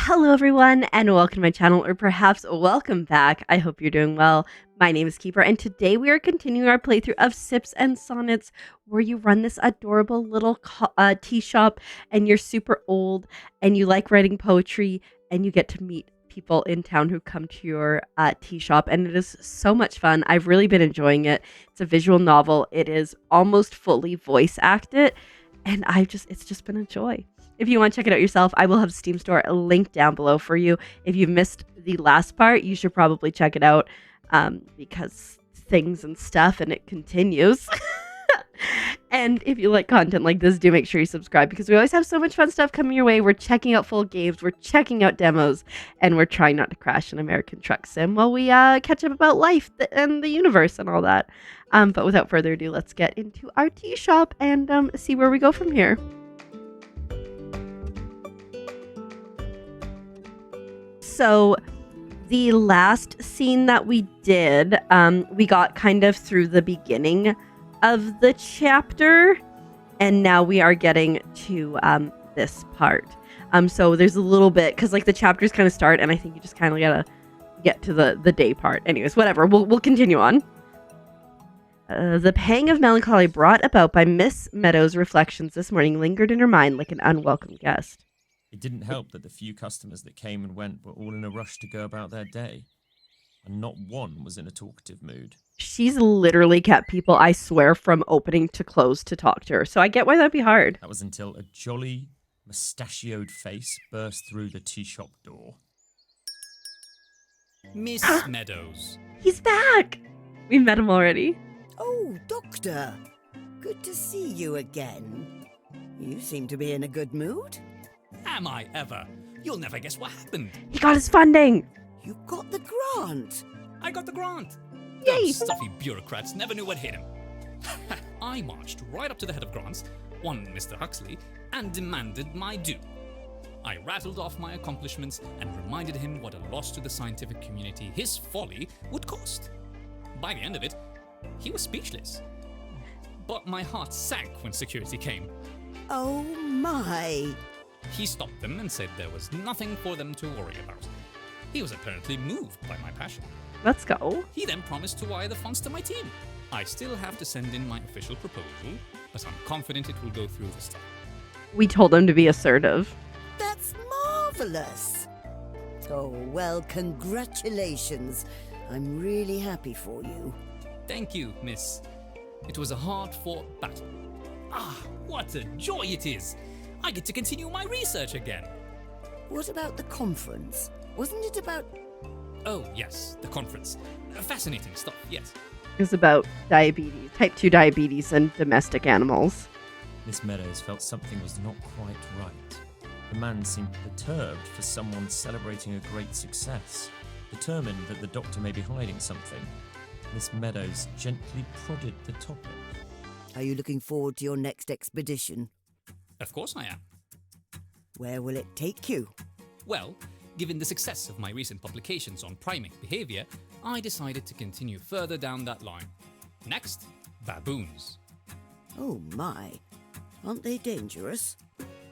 Hello everyone and welcome to my channel, or perhaps welcome back. I hope you're doing well. My name is Keeper and today we are continuing our playthrough of Sips and Sonnets, where you run this adorable little tea shop and you're super old and you like writing poetry and you get to meet people in town who come to your tea shop, and it is so much fun. I've really been enjoying it. It's a visual novel. It is almost fully voice acted and it's just been a joy. If you want to check it out yourself, I will have Steam Store linked down below for you. If you've missed the last part, you should probably check it out because things and stuff, and it continues. And if you like content like this, do make sure you subscribe because we always have so much fun stuff coming your way. We're checking out full games, we're checking out demos, and we're trying not to crash an American truck sim while we catch up about life and the universe and all that. But without further ado, let's get into our tea shop and see where we go from here. So the last scene that we did, we got kind of through the beginning of the chapter, and now we are getting to this part. So there's a little bit, because like the chapters kind of start, and I think you just kind of gotta get to the day part. Anyways, whatever, we'll continue on. The pang of melancholy brought about by Ms Meadows' reflections this morning lingered in her mind like an unwelcome guest. It didn't help that the few customers that came and went were all in a rush to go about their day, and not one was in a talkative mood. She's literally kept people, I swear, from opening to close to talk to her, so I get why that'd be hard. That was until a jolly, mustachioed face burst through the tea shop door. Ms Meadows. He's back! We met him already. Oh, Doctor. Good to see you again. You seem to be in a good mood. Am I ever? You'll never guess what happened. He got his funding! You got the grant. I got the grant. Yay! Those stuffy bureaucrats never knew what hit him. I marched right up to the head of grants, one Mr. Huxley, and demanded my due. I rattled off my accomplishments and reminded him what a loss to the scientific community his folly would cost. By the end of it, he was speechless. But my heart sank when security came. Oh my. He stopped them and said there was nothing for them to worry about. He was apparently moved by my passion. Let's go. He then promised to wire the funds to my team. I still have to send in my official proposal, but I'm confident it will go through this time. We told him to be assertive. That's marvelous. Oh, well, congratulations. I'm really happy for you. Thank you, miss. It was a hard-fought battle. Ah, what a joy it is! I get to continue my research again. What about the conference? Wasn't it about... Oh, yes, the conference. Fascinating stuff, yes. It's about diabetes, type 2 diabetes and domestic animals. Miss Meadows felt something was not quite right. The man seemed perturbed for someone celebrating a great success, determined that the doctor may be hiding something. Miss Meadows gently prodded the topic. Are you looking forward to your next expedition? Of course I am. Where will it take you? Well, given the success of my recent publications on primate behavior, I decided to continue further down that line. Next, baboons. Oh my. Aren't they dangerous?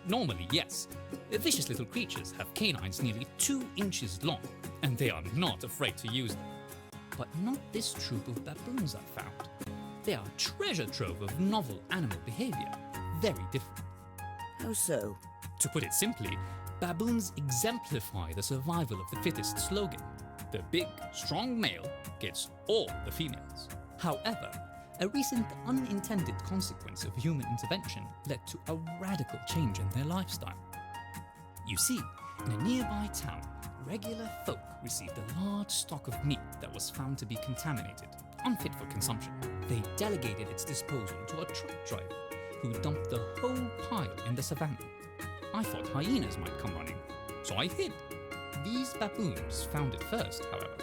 Normally, yes. Vicious little creatures have canines nearly 2 inches long, and they are not afraid to use them. But not this troop of baboons I found. They are a treasure trove of novel animal behavior, very different. How so? To put it simply, baboons exemplify the survival of the fittest slogan. The big, strong male gets all the females. However, a recent unintended consequence of human intervention led to a radical change in their lifestyle. You see, in a nearby town, regular folk received a large stock of meat that was found to be contaminated, unfit for consumption. They delegated its disposal to a truck driver who dumped the whole pile in the savannah. I thought hyenas might come running, so I hid. These baboons found it first, however.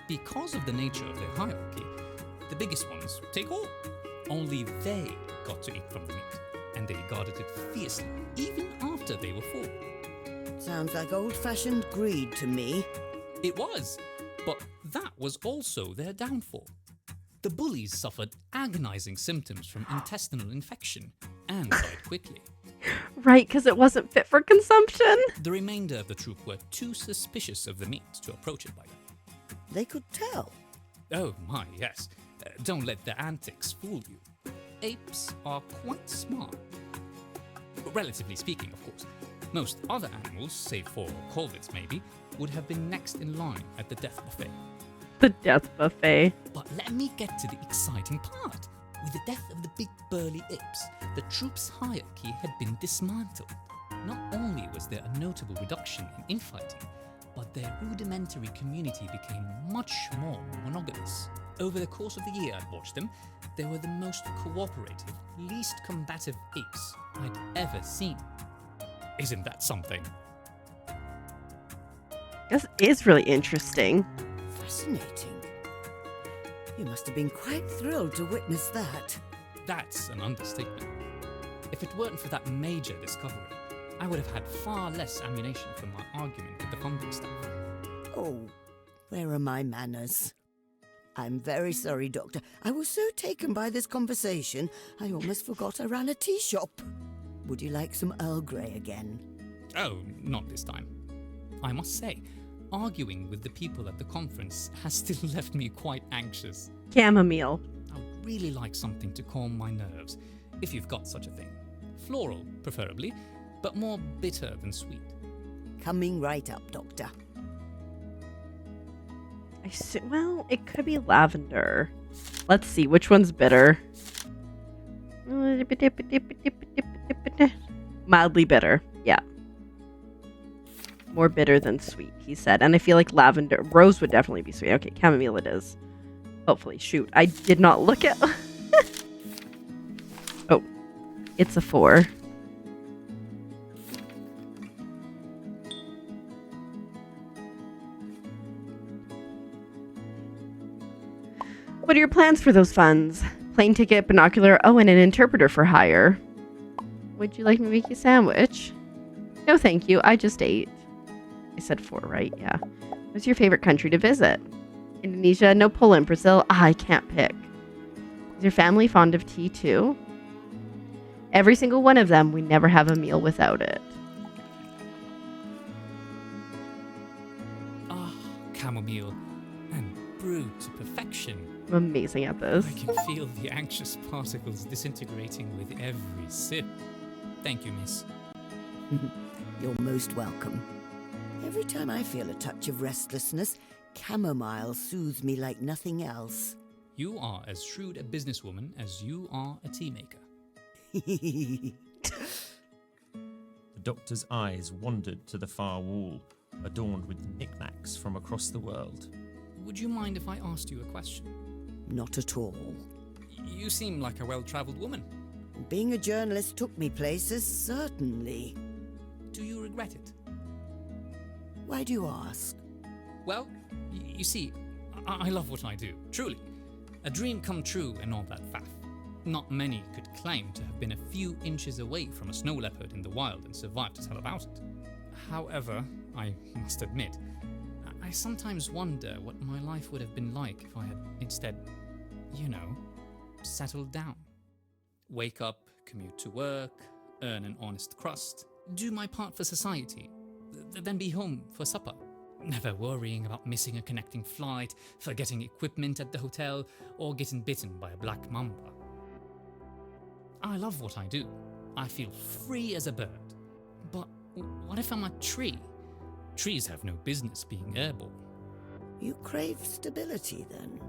Because of the nature of their hierarchy, the biggest ones take all. Only they got to eat from the meat, and they guarded it fiercely, even after they were full. Sounds like old-fashioned greed to me. It was, but that was also their downfall. The bullies suffered agonizing symptoms from intestinal infection and died quickly. Right, because it wasn't fit for consumption. The remainder of the troop were too suspicious of the meat to approach it by then. They could tell. Oh my, yes. Don't let their antics fool you. Apes are quite smart. Relatively speaking, of course. Most other animals, save for corvids maybe, would have been next in line at the death buffet. The death buffet. But let me get to the exciting part. With the death of the big burly apes, the troop's hierarchy had been dismantled. Not only was there a notable reduction in infighting, but their rudimentary community became much more monogamous. Over the course of the year I'd watched them, they were the most cooperative, least combative apes I'd ever seen. Isn't that something? This is really interesting. Fascinating. You must have been quite thrilled to witness that. That's an understatement. If it weren't for that major discovery, I would have had far less ammunition for my argument with the funding staff. Oh, where are my manners? I'm very sorry, Doctor. I was so taken by this conversation, I almost forgot I ran a tea shop. Would you like some Earl Grey again? Oh, not this time. I must say, arguing with the people at the conference has still left me quite anxious. Chamomile. I would really like something to calm my nerves, if you've got such a thing. Floral, preferably, but more bitter than sweet. Coming right up, Doctor. Well, it could be lavender. Let's see, which one's bitter? Mildly bitter, yeah. More bitter than sweet, he said. And I feel like lavender, rose would definitely be sweet. Okay, chamomile it is. Hopefully, shoot. I did not look at... Oh, it's a 4. What are your plans for those funds? Plane ticket, binocular, and an interpreter for hire. Would you like me to make you a sandwich? No, thank you. I just ate. I said 4, right? Yeah. What's your favorite country to visit? Indonesia, no, Poland, Brazil. I can't pick. Is your family fond of tea too? Every single one of them. We never have a meal without it. Ah, chamomile and brew to perfection. I'm amazing at this. I can feel the anxious particles disintegrating with every sip. Thank you, miss. You're most welcome. Every time I feel a touch of restlessness, chamomile soothes me like nothing else. You are as shrewd a businesswoman as you are a tea maker. The doctor's eyes wandered to the far wall, adorned with knickknacks from across the world. Would you mind if I asked you a question? Not at all. You seem like a well-travelled woman. Being a journalist took me places, certainly. Do you regret it? Why do you ask? Well, you see, I love what I do, truly. A dream come true and all that faff. Not many could claim to have been a few inches away from a snow leopard in the wild and survived to tell about it. However, I must admit, I sometimes wonder what my life would have been like if I had instead, settled down. Wake up, commute to work, earn an honest crust, do my part for society, then be home for supper. Never worrying about missing a connecting flight, forgetting equipment at the hotel, or getting bitten by a black mamba. I love what I do. I feel free as a bird. But what if I'm a tree? Trees have no business being airborne. You crave stability, then?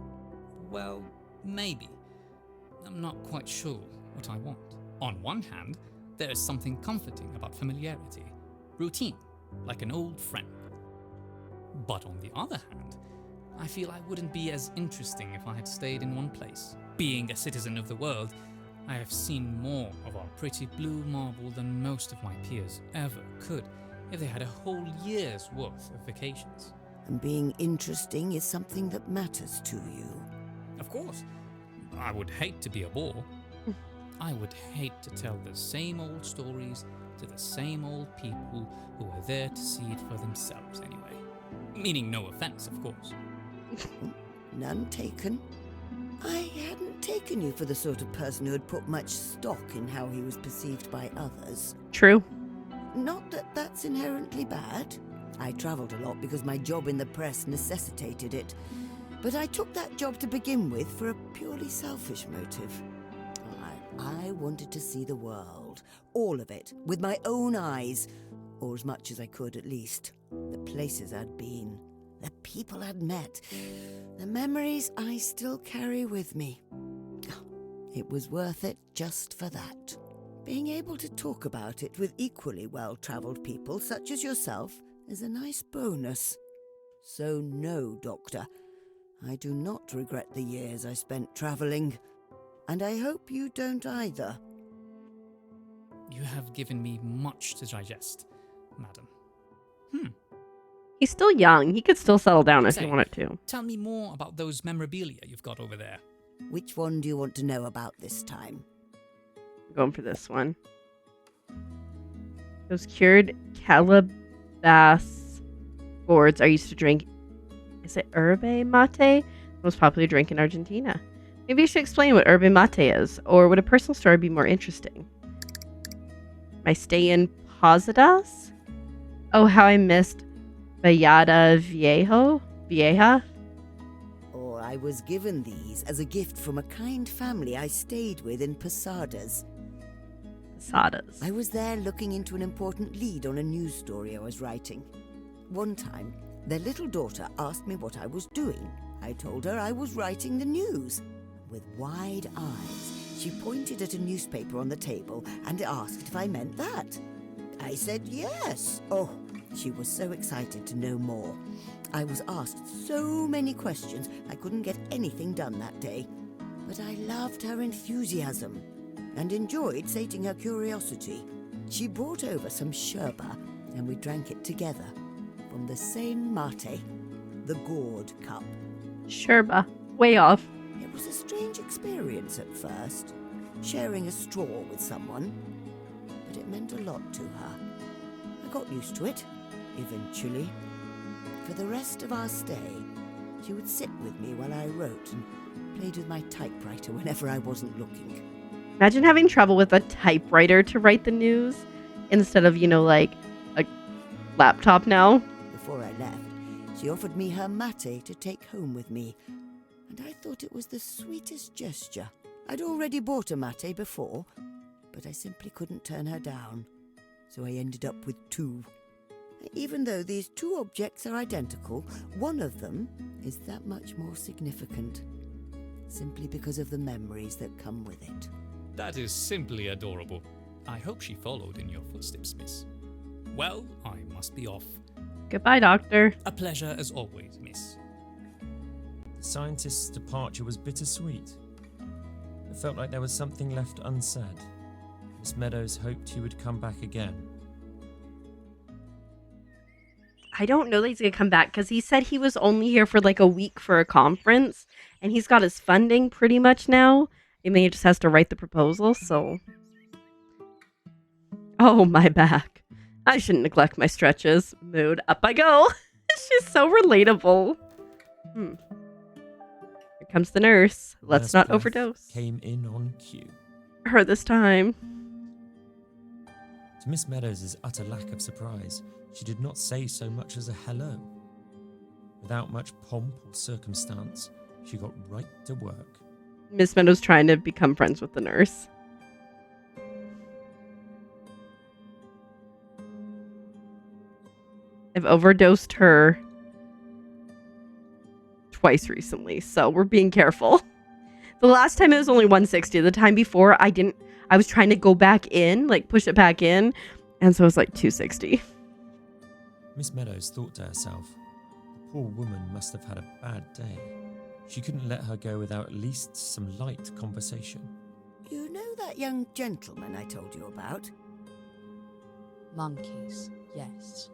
Well, maybe. I'm not quite sure what I want. On one hand, there is something comforting about familiarity, routine, like an old friend. But on the other hand, I feel I wouldn't be as interesting if I had stayed in one place. Being a citizen of the world, I have seen more of our pretty blue marble than most of my peers ever could if they had a whole year's worth of vacations. And being interesting is something that matters to you. Of course. I would hate to be a bore. I would hate to tell the same old stories to the same old people who are there to see it for themselves anyway. Meaning no offense, of course. None taken. I hadn't taken you for the sort of person who had put much stock in how he was perceived by others. True. Not that that's inherently bad. I travelled a lot because my job in the press necessitated it. But I took that job to begin with for a purely selfish motive. I wanted to see the world, all of it, with my own eyes, or as much as I could at least. The places I'd been, the people I'd met, the memories I still carry with me. It was worth it just for that. Being able to talk about it with equally well-travelled people such as yourself is a nice bonus. So no, Doctor, I do not regret the years I spent travelling, and I hope you don't either. You have given me much to digest, madam. He's still young. He could still settle down if Say, he wanted to. Tell me more about those memorabilia you've got over there. Which one do you want to know about this time? I'm going for this one. Those cured calabash gourds are used to drink. Is it yerba mate? Most popular drink in Argentina. Maybe you should explain what yerba mate is, or would a personal story be more interesting? My stay in Positas? Oh, how I missed Vallada Vieja? Or I was given these as a gift from a kind family I stayed with in Posadas. Posadas. I was there looking into an important lead on a news story I was writing. One time, their little daughter asked me what I was doing. I told her I was writing the news. With wide eyes, she pointed at a newspaper on the table and asked if I meant that. I said yes. Oh, she was so excited to know more. I was asked so many questions, I couldn't get anything done that day. But I loved her enthusiasm and enjoyed sating her curiosity. She brought over some sherba and we drank it together from the same mate, the gourd cup. Sherba. Way off. It was a strange experience at first, sharing a straw with someone, but it meant a lot to her. I got used to it, eventually. For the rest of our stay, she would sit with me while I wrote and played with my typewriter whenever I wasn't looking. Imagine having trouble with a typewriter to write the news instead of, like a laptop now. Before I left, she offered me her mate to take home with me, and I thought it was the sweetest gesture. I'd already bought a mate before, but I simply couldn't turn her down, so I ended up with two. Even though these two objects are identical, one of them is that much more significant, simply because of the memories that come with it. That is simply adorable. I hope she followed in your footsteps, miss. Well, I must be off. Goodbye, Doctor. A pleasure as always, miss. The scientist's departure was bittersweet. It felt like there was something left unsaid. Ms Meadows hoped he would come back again. I don't know that he's going to come back because he said he was only here for like a week for a conference and he's got his funding pretty much now. And then he just has to write the proposal, so. Oh, my back. I shouldn't neglect my stretches. Mood, up I go. She's so relatable. Here comes the nurse. Let's Nurse not Beth overdose. Came in on cue. Her this time. To Miss Meadows' utter lack of surprise, she did not say so much as a hello. Without much pomp or circumstance, she got right to work. Miss Meadows trying to become friends with the nurse. I've overdosed her twice recently, so we're being careful. The last time it was only 160. The time before, I was trying to go back in, like push it back in, and so it was like 260. Miss Meadows thought to herself, the poor woman must have had a bad day. She couldn't let her go without at least some light conversation. You know that young gentleman I told you about? Monkeys, yes.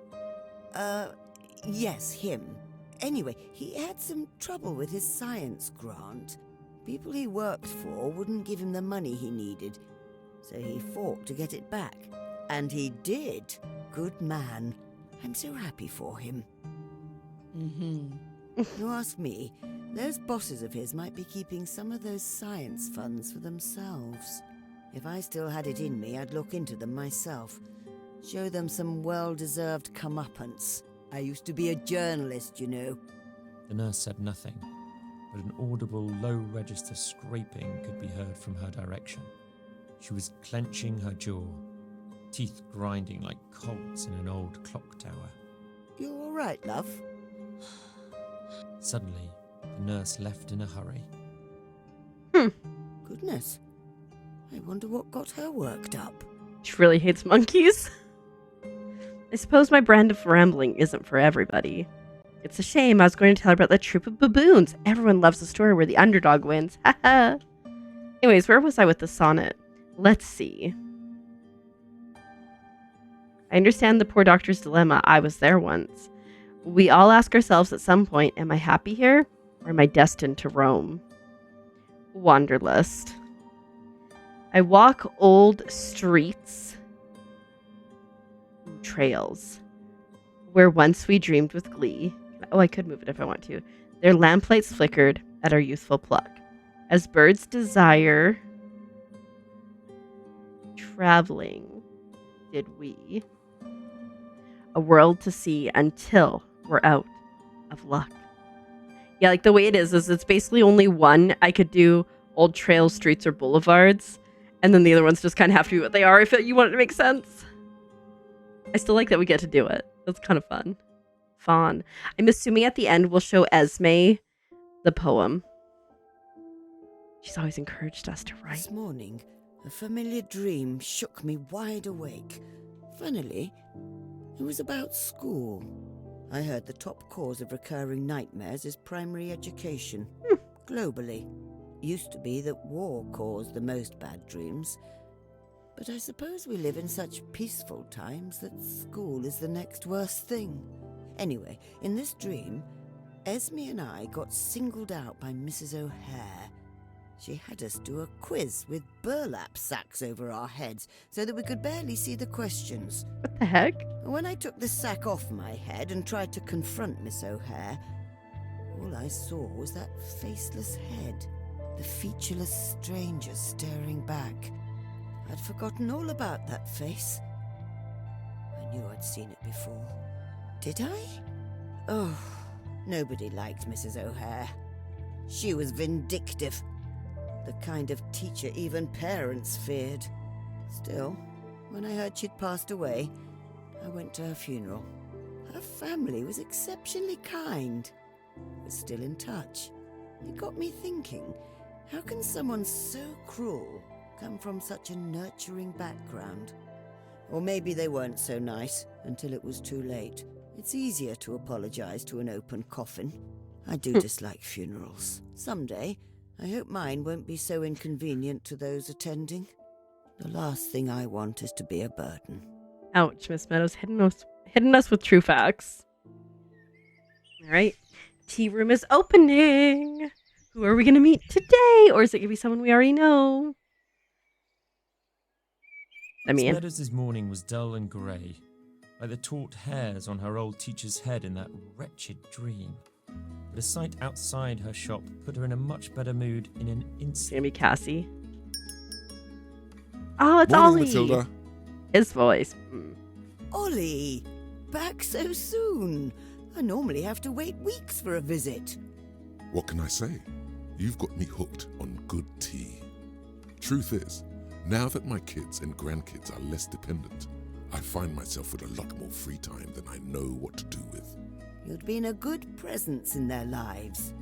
Yes, him. Anyway, he had some trouble with his science grant. People he worked for wouldn't give him the money he needed, so he fought to get it back. And he did. Good man. I'm so happy for him. You ask me, those bosses of his might be keeping some of those science funds for themselves. If I still had it in me, I'd look into them myself. Show them some well-deserved comeuppance. I used to be a journalist, you know. The nurse said nothing, but an audible low-register scraping could be heard from her direction. She was clenching her jaw, teeth grinding like colts in an old clock tower. You all right, love? Suddenly, the nurse left in a hurry. Goodness. I wonder what got her worked up. She really hates monkeys. I suppose my brand of rambling isn't for everybody. It's a shame. I was going to tell her about the troop of baboons. Everyone loves a story where the underdog wins. Haha. Anyways, where was I with the sonnet? Let's see. I understand the poor doctor's dilemma. I was there once. We all ask ourselves at some point, am I happy here or am I destined to roam? Wanderlust. I walk old streets, trails, where once we dreamed with glee. Oh, I could move it if I want to. Their lamplights flickered at our youthful pluck. As birds desire, traveling did we. A world to see until we're out of luck. Yeah, like the way it is it's basically only one. I could do old trails, streets, or boulevards. And then the other ones just kind of have to be what they are if you want it to make sense. I still like that we get to do it. That's kind of fun. Fawn. I'm assuming at the end we'll show Esme the poem. She's always encouraged us to write. This morning, a familiar dream shook me wide awake. Funnily, it was about school. I heard the top cause of recurring nightmares is primary education. Globally. Used to be that war caused the most bad dreams. But I suppose we live in such peaceful times that school is the next worst thing. Anyway, in this dream, Esme and I got singled out by Mrs. O'Hare. She had us do a quiz with burlap sacks over our heads so that we could barely see the questions. What the heck? When I took the sack off my head and tried to confront Miss O'Hare, all I saw was that faceless head, the featureless stranger staring back. I'd forgotten all about that face. I knew I'd seen it before. Did I? Oh, nobody liked Mrs. O'Hare. She was vindictive. The kind of teacher even parents feared. Still, when I heard she'd passed away, I went to her funeral. Her family was exceptionally kind. We're still in touch. It got me thinking, how can someone so cruel come from such a nurturing background? Or maybe they weren't so nice until it was too late. It's easier to apologize to an open coffin. I do dislike funerals. Someday, I hope mine won't be so inconvenient to those attending. The last thing I want is to be a burden. Ouch, Ms Meadows hitting us with true facts. All right. Tea room is opening. Who are we going to meet today? Or is it going to be someone we already know? Ms Meadows' morning was dull and grey, like the taut hairs on her old teacher's head in that wretched dream. But a sight outside her shop put her in a much better mood in an instant. It's going to be Cassie. Oh, it's Morning, Ollie. Matilda. His voice. Ollie! Back so soon! I normally have to wait weeks for a visit. What can I say? You've got me hooked on good tea. Truth is, now that my kids and grandkids are less dependent, I find myself with a lot more free time than I know what to do with. You'd been a good presence in their lives.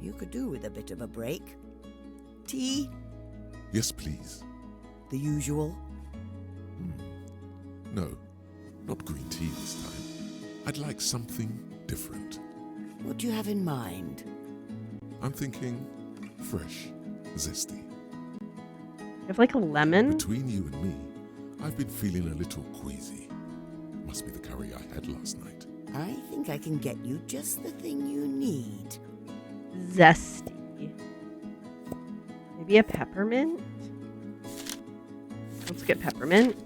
You could do with a bit of a break. Tea? Yes, please. The usual? No, not green tea this time. I'd like something different. What do you have in mind? I'm thinking fresh, zesty. You have like a lemon? Between you and me, I've been feeling a little queasy. Must be the curry I had last night. I think I can get you just the thing you need. Zesty. Maybe a peppermint? Let's get peppermint.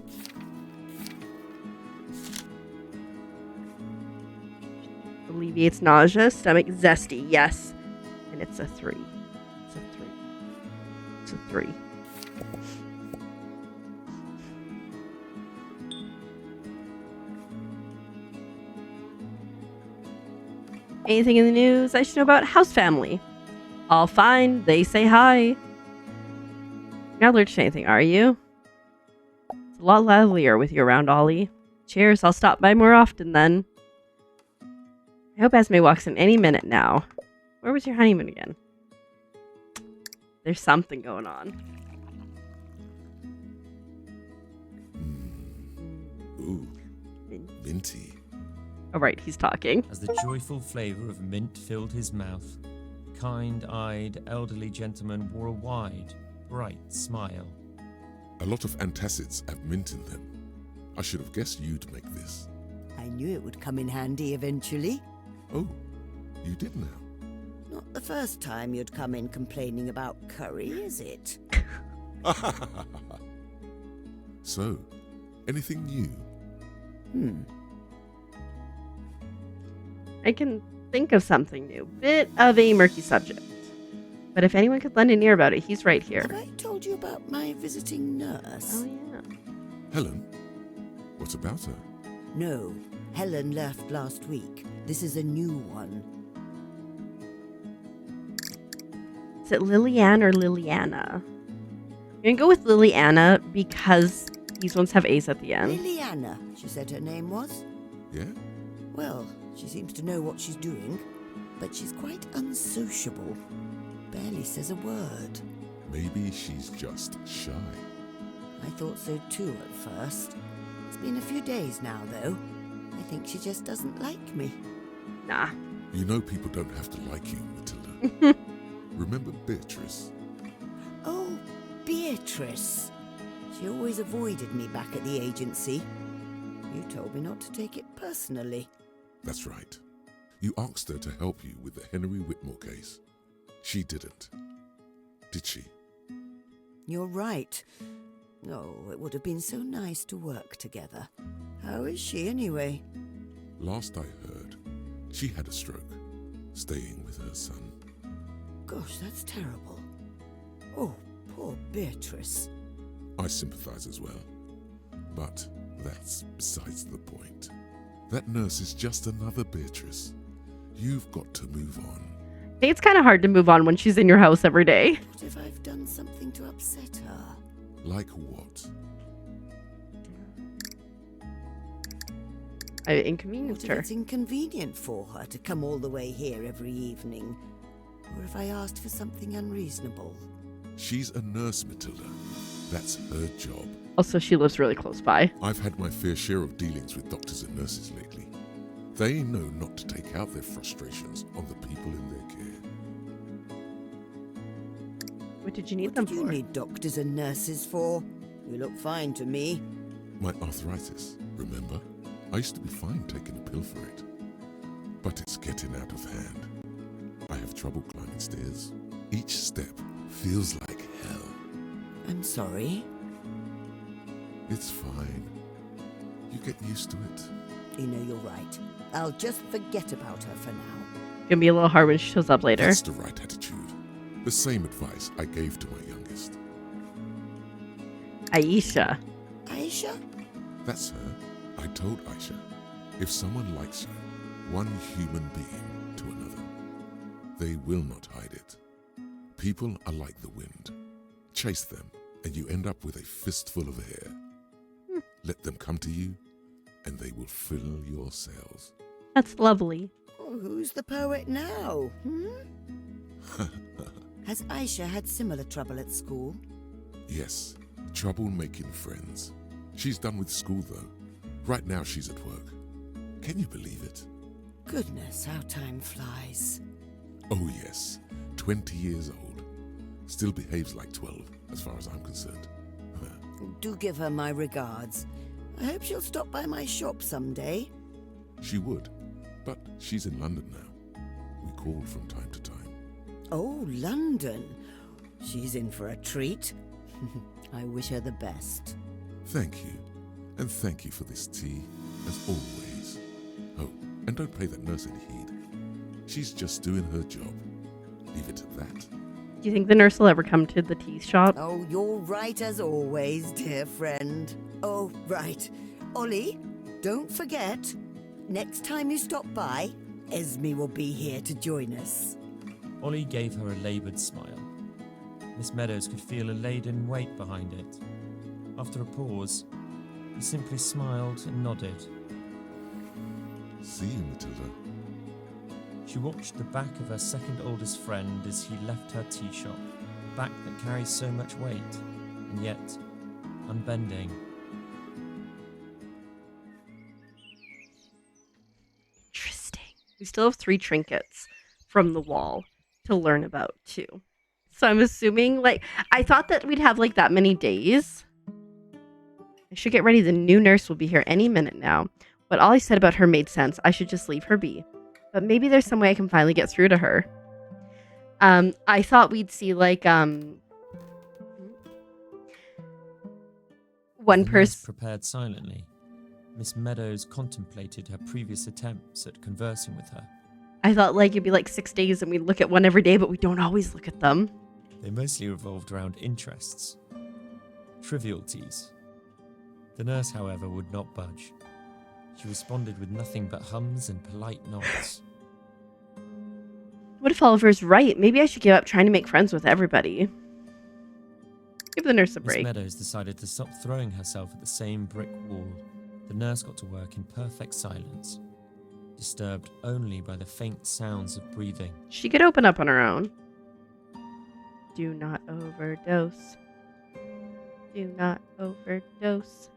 Alleviates nausea. Stomach zesty. Yes. And it's a 3. It's a 3. It's a 3. Anything in the news I should know about? House family. All fine. They say hi. You're not allergic to anything, are you? It's a lot livelier with you around, Ollie. Cheers. I'll stop by more often then. I hope Esme walks in any minute now. Where was your honeymoon again? There's something going on. Ooh, minty. Oh, right. He's talking. As the joyful flavour of mint filled his mouth, the kind-eyed elderly gentleman wore a wide, bright smile. A lot of antacids have mint in them. I should have guessed you'd make this. I knew it would come in handy eventually. Oh, you did now. Not the first time you'd come in complaining about curry, is it? So, anything new? I can think of something new. Bit of a murky subject. But if anyone could lend an ear about it, he's right here. Have I told you about my visiting nurse? Oh, yeah. Helen? What about her? No, Helen left last week. This is a new one. Is it Liliane or Liliana? I'm going to go with Liliana because these ones have A's at the end. Liliana, she said her name was. Yeah? Well, she seems to know what she's doing, but she's quite unsociable. Barely says a word. Maybe she's just shy. I thought so too at first. It's been a few days now, though. I think she just doesn't like me. Nah. You know people don't have to like you, Matilda. Remember Beatrice? Oh, Beatrice. She always avoided me back at the agency. You told me not to take it personally. That's right. You asked her to help you with the Henry Whitmore case. She didn't. Did she? You're right. Oh, it would have been so nice to work together. How is she anyway? Last I heard, she had a stroke, staying with her son. Gosh, that's terrible. Oh, poor Beatrice. I sympathize as well. But that's besides the point. That nurse is just another Beatrice. You've got to move on. It's kind of hard to move on when she's in your house every day. What if I've done something to upset her? Like what? I What inconvenienced if her. it's inconvenient for her to come all the way here every evening? Or if I asked for something unreasonable? She's a nurse, Matilda. That's her job. Also, she lives really close by. I've had my fair share of dealings with doctors and nurses lately. They know not to take out their frustrations on the people in their care. What did you need What them do you for? need doctors and nurses for? You look fine to me. My arthritis, remember? I used to be fine taking a pill for it. But it's getting out of hand. I have trouble climbing stairs. Each step feels like hell. I'm sorry. It's fine. You get used to it. You know, you're right. I'll just forget about her for now. Gonna be a little hard when she shows up later. That's the right attitude. The same advice I gave to my youngest. Aisha. Aisha? That's her. I told Aisha, if someone likes you, one human being to another, they will not hide it. People are like the wind. Chase them, and you end up with a fistful of air. Let them come to you, and they will fill your sails. That's lovely. Oh, who's the poet now? Has Aisha had similar trouble at school? Yes, trouble making friends. She's done with school, though. Right now she's at work. Can you believe it? Goodness, how time flies. Oh yes, 20 years old. Still behaves like 12, as far as I'm concerned. Do give her my regards. I hope she'll stop by my shop someday. She would, but she's in London now. We call from time to time. Oh, London. She's in for a treat. I wish her the best. Thank you, and thank you for this tea, as always. Oh, And don't pay that nurse any heed. She's just doing her job. Leave it at that. Do you think the nurse will ever come to the tea shop? Oh, you're right as always, dear friend. Oh, right. Ollie, don't forget, next time you stop by, Esme will be here to join us. Ollie gave her a laboured smile. Miss Meadows could feel a laden weight behind it. After a pause, he simply smiled and nodded. See you, Matilda. She watched the back of her second oldest friend as he left her tea shop, a back that carries so much weight, and yet unbending. Interesting. We still have 3 trinkets from the wall to learn about too. So I'm assuming, like, I thought that we'd have like that many days. I should get ready. The new nurse will be here any minute now. What Ollie said about her made sense. I should just leave her be. But maybe there's some way I can finally get through to her. I thought we'd see like one The nurse person. prepared silently. Miss Meadows contemplated her previous attempts at conversing with her. I thought like it'd be like 6 days and we'd look at one every day, but we don't always look at them. They mostly revolved around interests, trivialties. The nurse, however, would not budge. She responded with nothing but hums and polite nods. What if Oliver's right? Maybe I should give up trying to make friends with everybody. Give the nurse a Miss break. Meadows decided to stop throwing herself at the same brick wall. The nurse got to work in perfect silence, disturbed only by the faint sounds of breathing. She could open up on her own. Do not overdose. Do not overdose.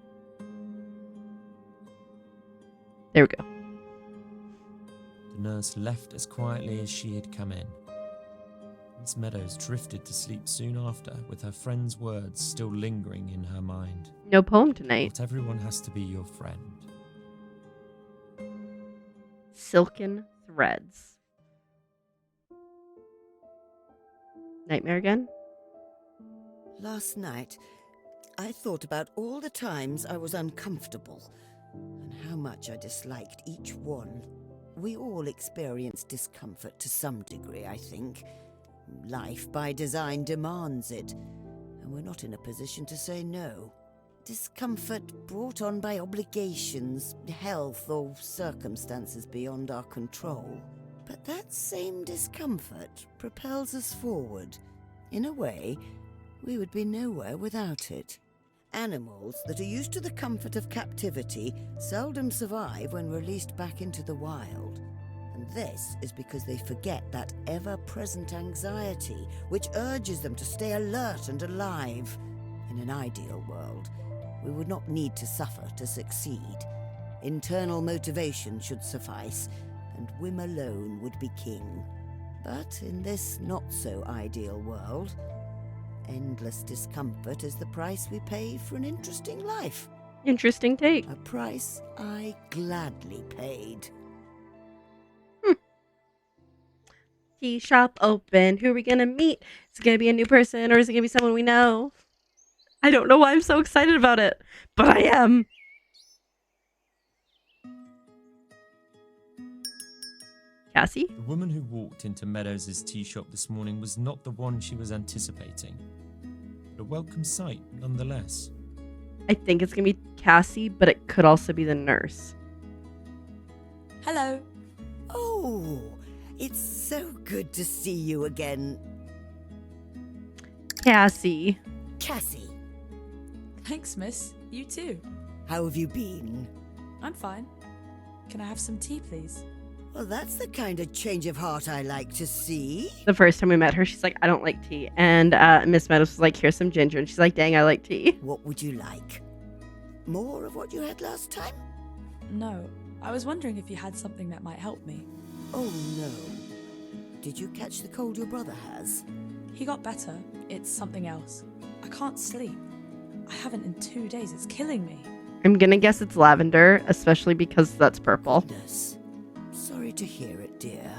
There we go. The nurse left as quietly as she had come in. Miss Meadows drifted to sleep soon after, with her friend's words still lingering in her mind. No poem tonight. Not everyone has to be your friend. Silken threads. Nightmare again? Last night, I thought about all the times I was uncomfortable and how much I disliked each one. We all experience discomfort to some degree, I think. Life by design demands it, and we're not in a position to say no. Discomfort brought on by obligations, health, or circumstances beyond our control. But that same discomfort propels us forward. In a way, we would be nowhere without it. Animals that are used to the comfort of captivity seldom survive when released back into the wild. And this is because they forget that ever-present anxiety, which urges them to stay alert and alive. In an ideal world, we would not need to suffer to succeed. Internal motivation should suffice, and whim alone would be king. But in this not-so-ideal world, endless discomfort is the price we pay for an interesting life. Interesting take. A price I gladly paid. Tea shop open. Who are we gonna meet? Is it gonna be a new person or is it gonna be someone we know? I don't know why I'm so excited about it, but I am. Cassie? The woman who walked into Meadows' tea shop this morning was not the one she was anticipating. But a welcome sight, nonetheless. I think it's gonna be Cassie, but it could also be the nurse. Hello. Oh, it's so good to see you again, Cassie. Cassie. Thanks, miss. You too. How have you been? I'm fine. Can I have some tea, please? Well, that's the kind of change of heart I like to see. The first time we met her, she's like, I don't like tea. And Miss Meadows was like, here's some ginger. And she's like, dang, I like tea. What would you like? More of what you had last time? No. I was wondering if you had something that might help me. Oh, no. Did you catch the cold your brother has? He got better. It's something else. I can't sleep. I haven't in 2 days. It's killing me. I'm gonna guess it's lavender, especially because that's purple. Goodness. Sorry to hear it, dear.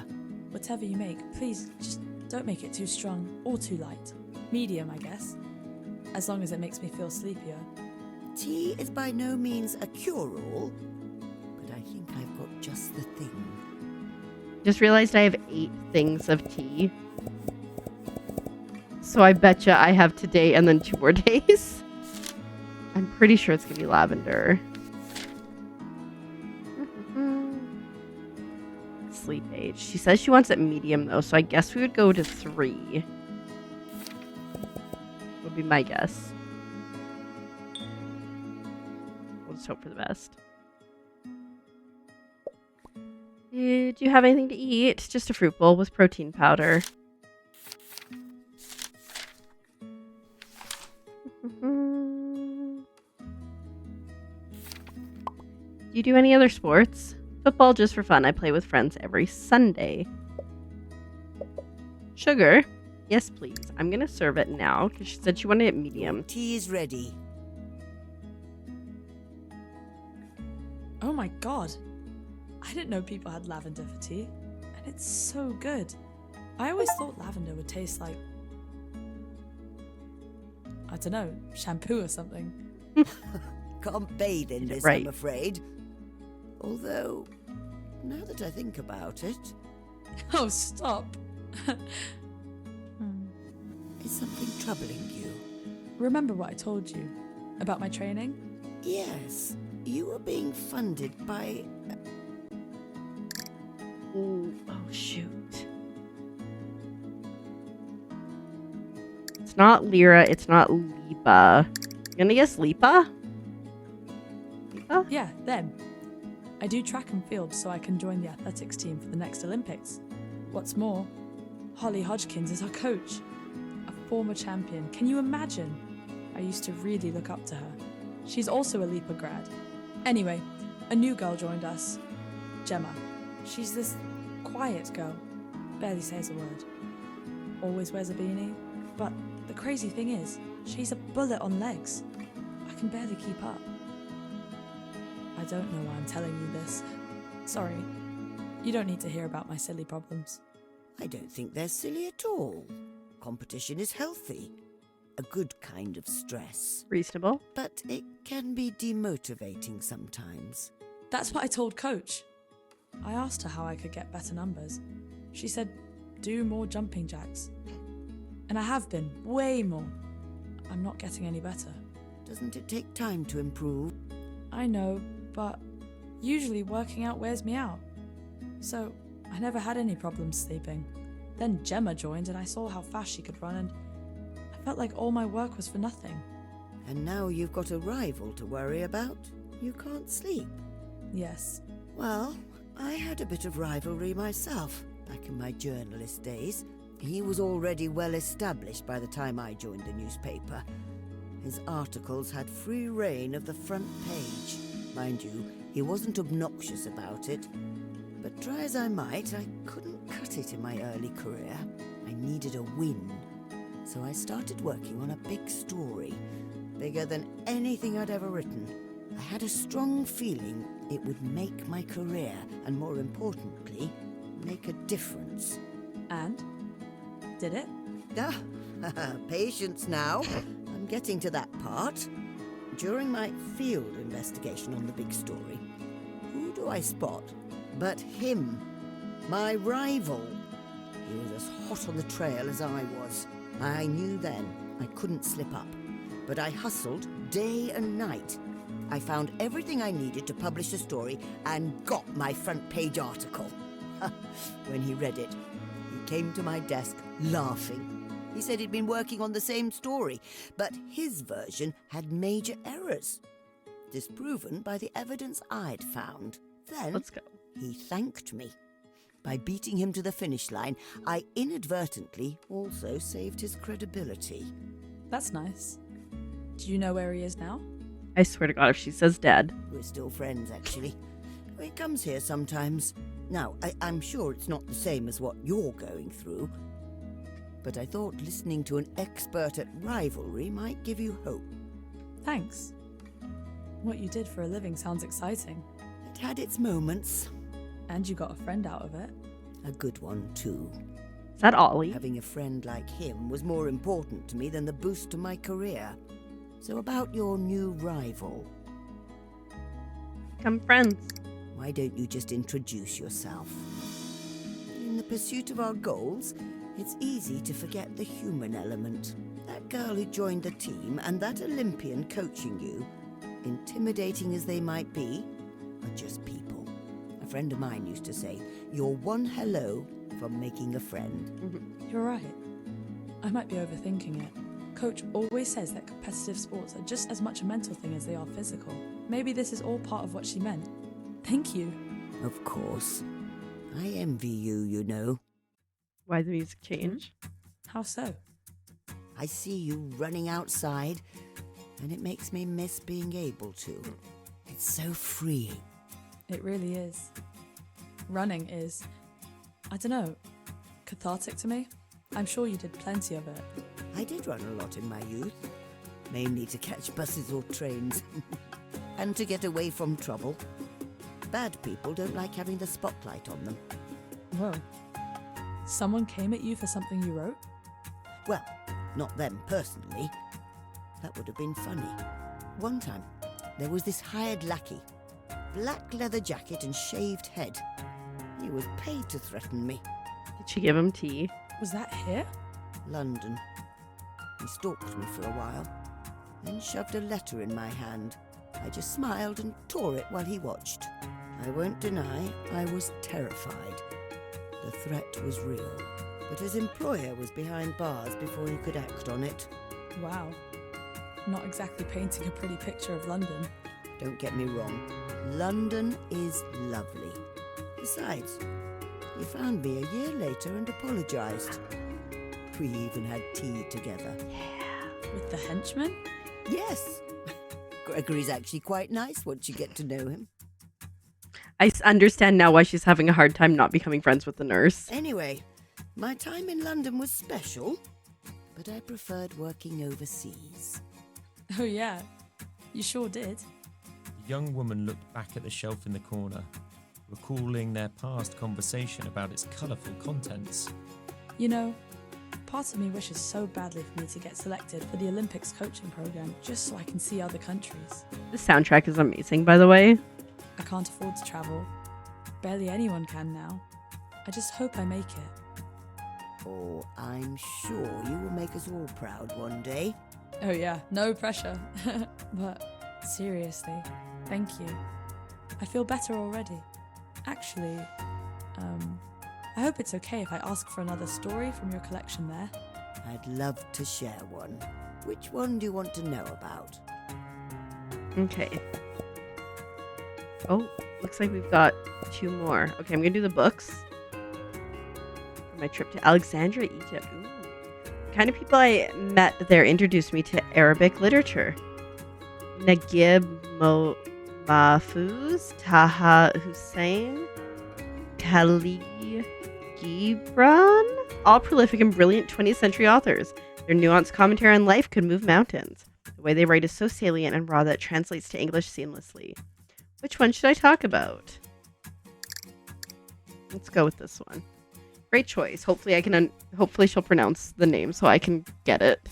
Whatever you make, please just don't make it too strong or too light. Medium, I guess. As long as it makes me feel sleepier. Tea is by no means a cure-all, but I think I've got just the thing. Just realized I have 8 things of tea. So I betcha I have today and then 2 more days. I'm pretty sure it's going to be lavender. Sleep age. She says she wants it medium though, so I guess we would go to 3. Would be my guess. We'll just hope for the best. Did you have anything to eat? Just a fruit bowl with protein powder. Do you do any other sports? Football just for fun. I play with friends every Sunday. Sugar? Yes, please. I'm going to serve it now because she said she wanted it medium. Tea is ready. Oh my god. I didn't know people had lavender for tea. And it's so good. I always thought lavender would taste like, I don't know, shampoo or something. Can't bathe in this, right. I'm afraid. Although, now that I think about it, Oh, stop. is something troubling you? Remember what I told you about my training? Yes, you are being funded by... Ooh, oh, shoot. It's not Lyra. It's not Lipa. You gonna guess Lipa? Lipa? Yeah, them. I do track and field so I can join the athletics team for the next Olympics. What's more, Holly Hodgkins is our coach. A former champion. Can you imagine? I used to really look up to her. She's also a Lipa grad. Anyway, a new girl joined us. Gemma. She's this quiet girl. Barely says a word. Always wears a beanie. But the crazy thing is, she's a bullet on legs. I can barely keep up. I don't know why I'm telling you this. Sorry. You don't need to hear about my silly problems. I don't think they're silly at all. Competition is healthy. A good kind of stress. Reasonable. But it can be demotivating sometimes. That's what I told Coach. I asked her how I could get better numbers. She said, do more jumping jacks. And I have been, way more. I'm not getting any better. Doesn't it take time to improve? I know, but usually working out wears me out. So I never had any problems sleeping. Then Gemma joined and I saw how fast she could run and I felt like all my work was for nothing. And now you've got a rival to worry about. You can't sleep. Yes. Well, I had a bit of rivalry myself back in my journalist days. He was already well established by the time I joined the newspaper. His articles had free rein of the front page. Mind you, he wasn't obnoxious about it. But try as I might, I couldn't cut it in my early career. I needed a win. So I started working on a big story, bigger than anything I'd ever written. I had a strong feeling it would make my career, and more importantly, make a difference. And? Did it? Ah, patience now. I'm getting to that part. During my field investigation on the big story, who do I spot but him, my rival? He was as hot on the trail as I was. I knew then I couldn't slip up, but I hustled day and night. I found everything I needed to publish a story and got my front page article. When he read it, he came to my desk laughing. He said he'd been working on the same story, but his version had major errors, disproven by the evidence I'd found. Then Let's go. he thanked me. By beating him to the finish line, I inadvertently also saved his credibility. That's nice. Do you know where he is now? I swear to God, if she says dead. We're still friends, actually. He comes here sometimes. Now, I'm sure it's not the same as what you're going through, but I thought listening to an expert at rivalry might give you hope. Thanks. What you did for a living sounds exciting. It had its moments. And you got a friend out of it. A good one, too. Is that Ollie? Having a friend like him was more important to me than the boost to my career. So about your new rival. Become friends. Why don't you just introduce yourself? In the pursuit of our goals, it's easy to forget the human element. That girl who joined the team and that Olympian coaching you, intimidating as they might be, are just people. A friend of mine used to say, "You're one hello from making a friend." You're right. I might be overthinking it. Coach always says that competitive sports are just as much a mental thing as they are physical. Maybe this is all part of what she meant. Thank you. Of course. I envy you, you know. Why the music change? How so? I see you running outside, and it makes me miss being able to. It's so freeing. It really is. Running is, I don't know, cathartic to me. I'm sure you did plenty of it. I did run a lot in my youth, mainly to catch buses or trains, and to get away from trouble. Bad people don't like having the spotlight on them. Whoa. Someone came at you for something you wrote? Well, not them personally. That would have been funny. One time, there was this hired lackey. Black leather jacket and shaved head. He was paid to threaten me. Did she give him tea? Was that here? London. He stalked me for a while, then shoved a letter in my hand. I just smiled and tore it while he watched. I won't deny I was terrified. The threat was real, but his employer was behind bars before he could act on it. Wow. Not exactly painting a pretty picture of London. Don't get me wrong, London is lovely. Besides, he found me a year later and apologised. We even had tea together. With the henchman? Yes. Gregory's actually quite nice once you get to know him. I understand now why she's having a hard time not becoming friends with the nurse. Anyway, my time in London was special, but I preferred working overseas. Oh yeah, you sure did. The young woman looked back at the shelf in the corner, recalling their past conversation about its colourful contents. You know, part of me wishes so badly for me to get selected for the Olympics coaching program, just so I can see other countries. The soundtrack is amazing, by the way. I can't afford to travel. Barely anyone can now. I just hope I make it. Oh, I'm sure you will make us all proud one day. Oh yeah, no pressure. But seriously, thank you. I feel better already. Actually, I hope it's okay if I ask for another story from your collection there. I'd love to share one. Which one do you want to know about? Okay. Oh, looks like we've got 2 more. Okay, I'm going to do the books. For my trip to Alexandria, Egypt. Ooh. The kind of people I met there introduced me to Arabic literature. Naguib Mahfouz, Taha Hussein, Khalil Gibran, all prolific and brilliant 20th century authors. Their nuanced commentary on life could move mountains. The way they write is so salient and raw that it translates to English seamlessly. Which one should I talk about? Let's go with this one. Great choice. Hopefully hopefully she'll pronounce the name so I can get it.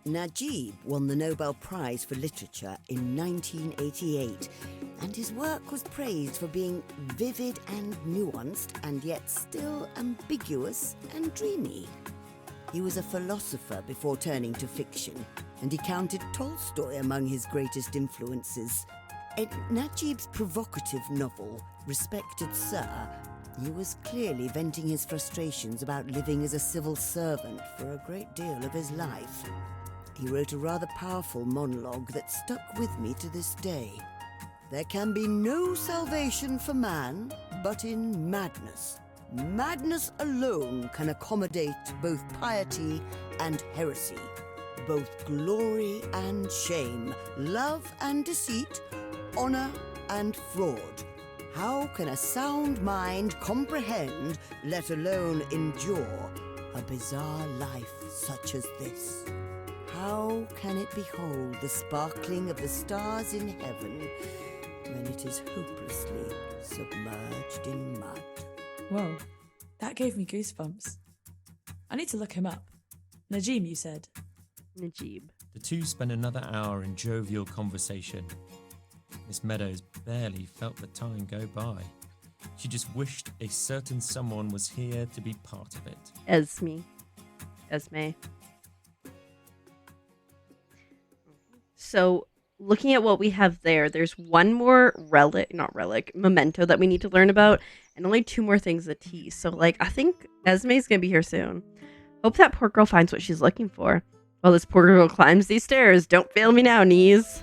Naguib won the Nobel Prize for Literature in 1988, and his work was praised for being vivid and nuanced, and yet still ambiguous and dreamy. He was a philosopher before turning to fiction, and he counted Tolstoy among his greatest influences. In Naguib's provocative novel, Respected Sir, he was clearly venting his frustrations about living as a civil servant for a great deal of his life. He wrote a rather powerful monologue that stuck with me to this day. There can be no salvation for man but in madness. Madness alone can accommodate both piety and heresy, both glory and shame, love and deceit, honor and fraud. How can a sound mind comprehend, let alone endure, a bizarre life such as this? How can it behold the sparkling of the stars in heaven when it is hopelessly submerged in mud? Whoa, that gave me goosebumps. I need to look him up. Najim, you said? Naguib. The two spent another hour in jovial conversation. Ms Meadows barely felt the time go by. She just wished a certain someone was here to be part of it. Esme. So, looking at what we have there, there's one more memento that we need to learn about, and only 2 more things of tea. So, like, I think Esme's gonna be here soon. Hope that poor girl finds what she's looking for. While this poor girl climbs these stairs. Don't fail me now, knees.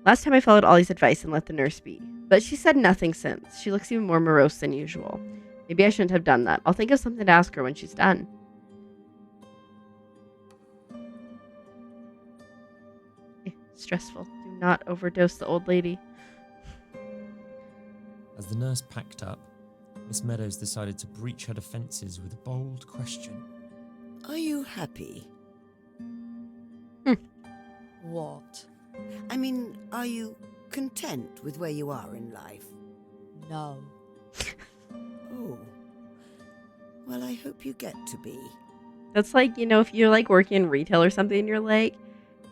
Last time I followed Ollie's advice and let the nurse be, but she said nothing since. She looks even more morose than usual. Maybe I shouldn't have done that. I'll think of something to ask her when she's done. Stressful. Do not overdose the old lady. As the nurse packed up, Ms Meadows decided to breach her defences with a bold question. Are you happy? What? I mean, are you content with where you are in life? No. Oh. Well, I hope you get to be. That's like, you know, if you're like working in retail or something and you're like,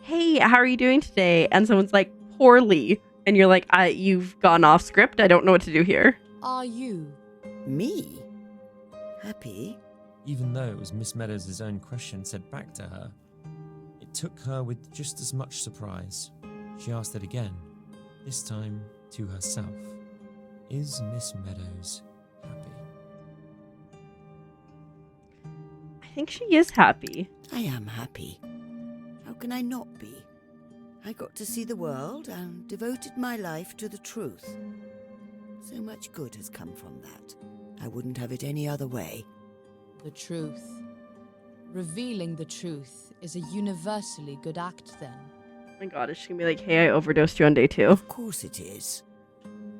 hey, how are you doing today? And someone's like, poorly. And you're like, you've gone off script. I don't know what to do here. Are you? Me? Happy? Even though it was Miss Meadows' own question said back to her, it took her with just as much surprise. She asked it again, this time to herself. Is Miss Meadows happy? I think she is happy. I am happy. How can I not be? I got to see the world and devoted my life to the truth. So much good has come from that. I wouldn't have it any other way. The truth. Revealing the truth is a universally good act then. Oh my god, is she gonna be like, hey, I overdosed you on day 2? Of course it is.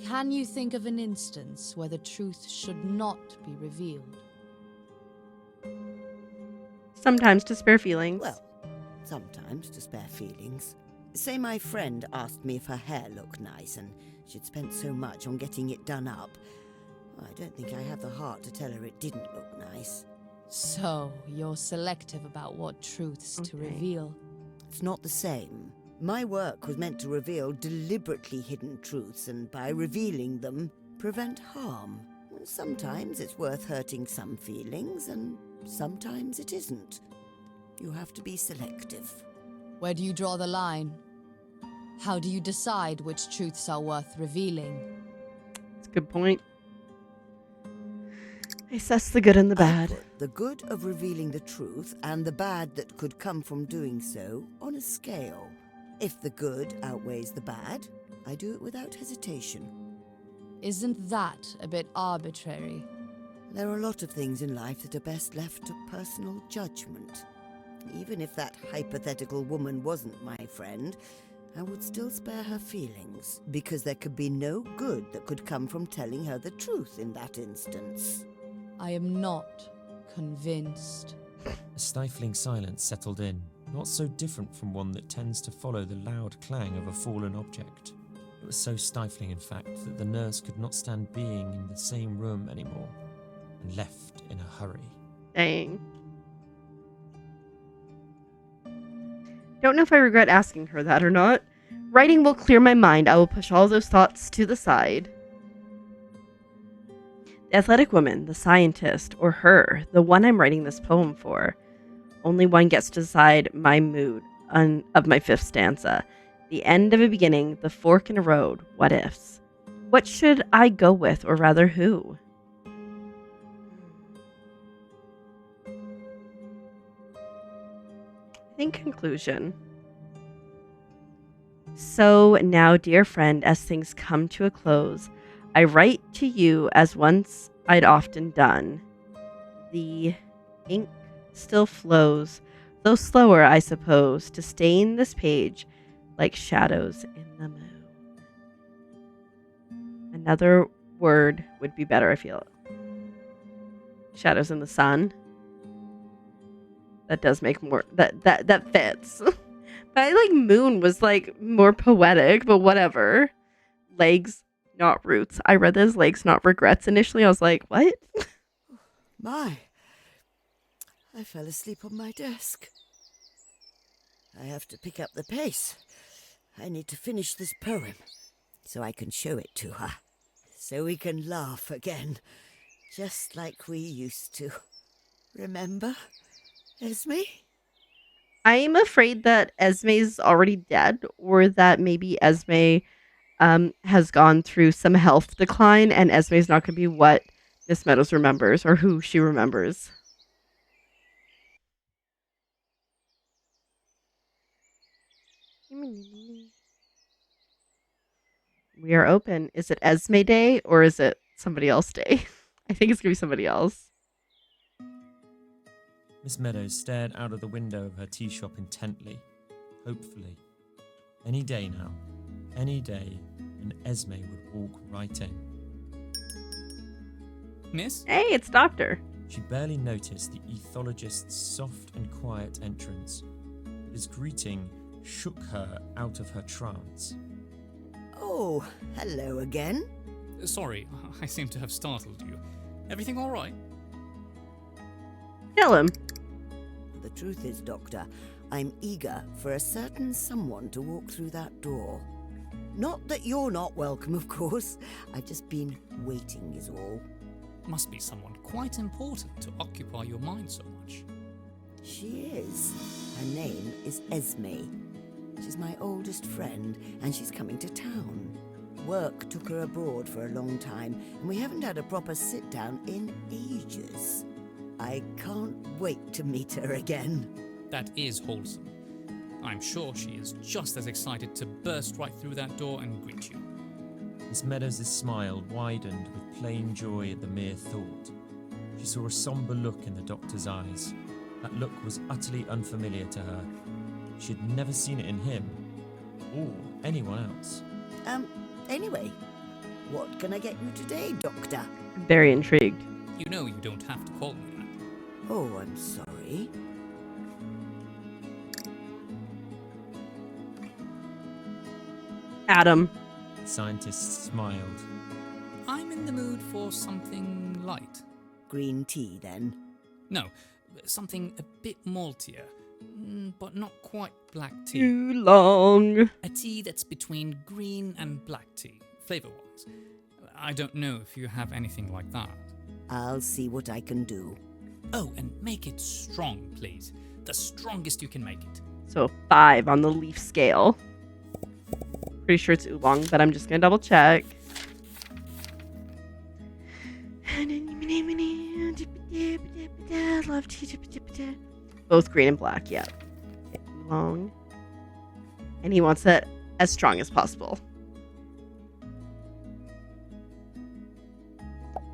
Can you think of an instance where the truth should not be revealed? Sometimes to spare feelings. Well, sometimes to spare feelings. Say my friend asked me if her hair looked nice and she'd spent so much on getting it done up. I don't think I have the heart to tell her it didn't look nice. So, you're selective about what truths to reveal. It's not the same. My work was meant to reveal deliberately hidden truths and by revealing them, prevent harm. Sometimes it's worth hurting some feelings and sometimes it isn't. You have to be selective. Where do you draw the line? How do you decide which truths are worth revealing? That's a good point. I assess the good and the bad. I put the good of revealing the truth and the bad that could come from doing so on a scale. If the good outweighs the bad, I do it without hesitation. Isn't that a bit arbitrary? There are a lot of things in life that are best left to personal judgment. Even if that hypothetical woman wasn't my friend, I would still spare her feelings, because there could be no good that could come from telling her the truth in that instance. I am not convinced. A stifling silence settled in, not so different from one that tends to follow the loud clang of a fallen object. It was so stifling, in fact, that the nurse could not stand being in the same room anymore, and left in a hurry. Dang. Don't know if I regret asking her that or not. Writing will clear my mind. I will push all those thoughts to the side. The athletic woman, the scientist, or her, the one I'm writing this poem for. Only one gets to decide my mood of my 5th stanza. The end of a beginning, the fork in a road, what ifs. What should I go with, or rather who? I think conclusion. So now, dear friend, as things come to a close, I write to you as once I'd often done. The ink still flows, though slower, I suppose, to stain this page like shadows in the moon. Another word would be better, I feel. Shadows in the sun. That does make more, that fits. But I like moon was like more poetic, but whatever. Legs, not roots. I read those legs, not regrets initially. I was like, what? My, I fell asleep on my desk. I have to pick up the pace. I need to finish this poem so I can show it to her. So we can laugh again, just like we used to. Remember, Esme? I'm afraid that Esme's already dead, or that maybe Esme has gone through some health decline, and Esme's not going to be what Ms Meadows remembers or who she remembers. We are open. Is it Esme Day or is it somebody else day? I think it's going to be somebody else. Miss Meadows stared out of the window of her tea shop intently, hopefully. Any day now, any day, and Esme would walk right in. Miss? Hey, it's Doctor. She barely noticed the ethologist's soft and quiet entrance. His greeting shook her out of her trance. Oh, hello again. Sorry, I seem to have startled you. Everything all right? Kill him. The truth is, Doctor, I'm eager for a certain someone to walk through that door. Not that you're not welcome, of course. I've just been waiting is all. Must be someone quite important to occupy your mind so much. She is. Her name is Esme. She's my oldest friend, and she's coming to town. Work took her abroad for a long time, and we haven't had a proper sit-down in ages. I can't wait to meet her again. That is wholesome. I'm sure she is just as excited to burst right through that door and greet you. Miss Meadows' smile widened with plain joy at the mere thought. She saw a somber look in the doctor's eyes. That look was utterly unfamiliar to her. She had never seen it in him, or anyone else. Anyway, what can I get you today, Doctor? I'm very intrigued. You know you don't have to call me that. Oh, I'm sorry. Adam. The scientist smiled. I'm in the mood for something light. Green tea, then? No, something a bit maltier, but not quite black tea. Too long. A tea that's between green and black tea, flavor-wise. I don't know if you have anything like that. I'll see what I can do. Oh, and make it strong, please. The strongest you can make it. So 5 on the leaf scale. Pretty sure it's oolong, but I'm just going to double check. Love tea. Both green and black, yeah. Oolong. And he wants it as strong as possible.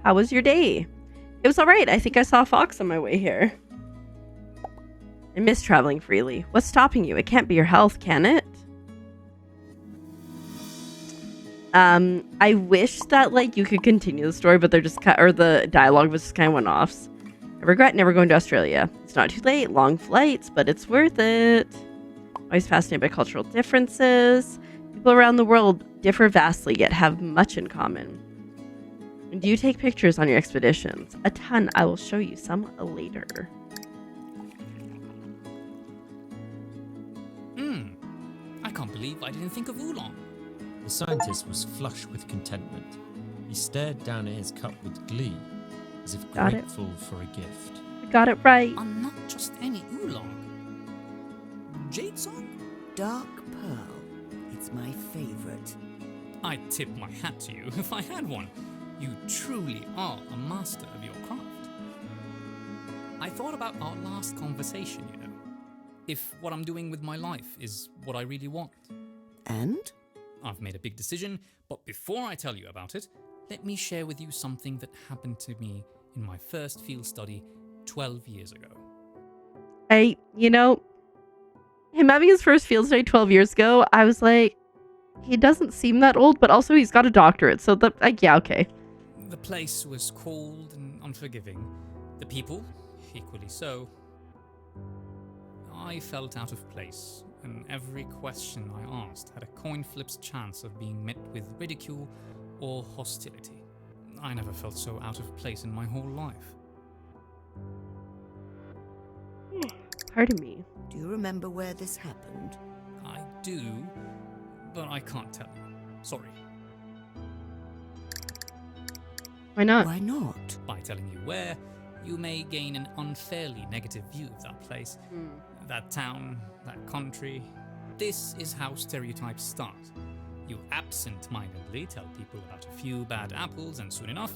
How was your day? It was alright. I think I saw a fox on my way here. I miss traveling freely. What's stopping you? It can't be your health, can it? I wish that, like, you could continue the story, but they're just or the dialogue was just kind of one-offs. I regret never going to Australia. It's not too late, long flights, but it's worth it. Always fascinated by cultural differences. People around the world differ vastly, yet have much in common. Do you take pictures on your expeditions? A ton. I will show you some later. I can't believe I didn't think of oolong. The scientist was flush with contentment. He stared down at his cup with glee, as if Got it. grateful for a gift. I got it right. And not just any oolong. Jade song? Dark Pearl. It's my favorite. I'd tip my hat to you if I had one. You truly are a master of your craft. I thought about our last conversation, you know. If what I'm doing with my life is what I really want. And? I've made a big decision, but before I tell you about it, let me share with you something that happened to me in my first field study 12 years ago. Him having his first field study 12 years ago, I was like, he doesn't seem that old, but also he's got a doctorate, so yeah, okay. The place was cold and unforgiving. The people, equally so. I felt out of place, and every question I asked had a coin flip's chance of being met with ridicule or hostility. I never felt so out of place in my whole life. Pardon me. Do you remember where this happened? I do, but I can't tell you. Sorry. Why not? Why not? By telling you where, you may gain an unfairly negative view of that place, that town, that country. This is how stereotypes start. You absent-mindedly tell people about a few bad apples, and soon enough,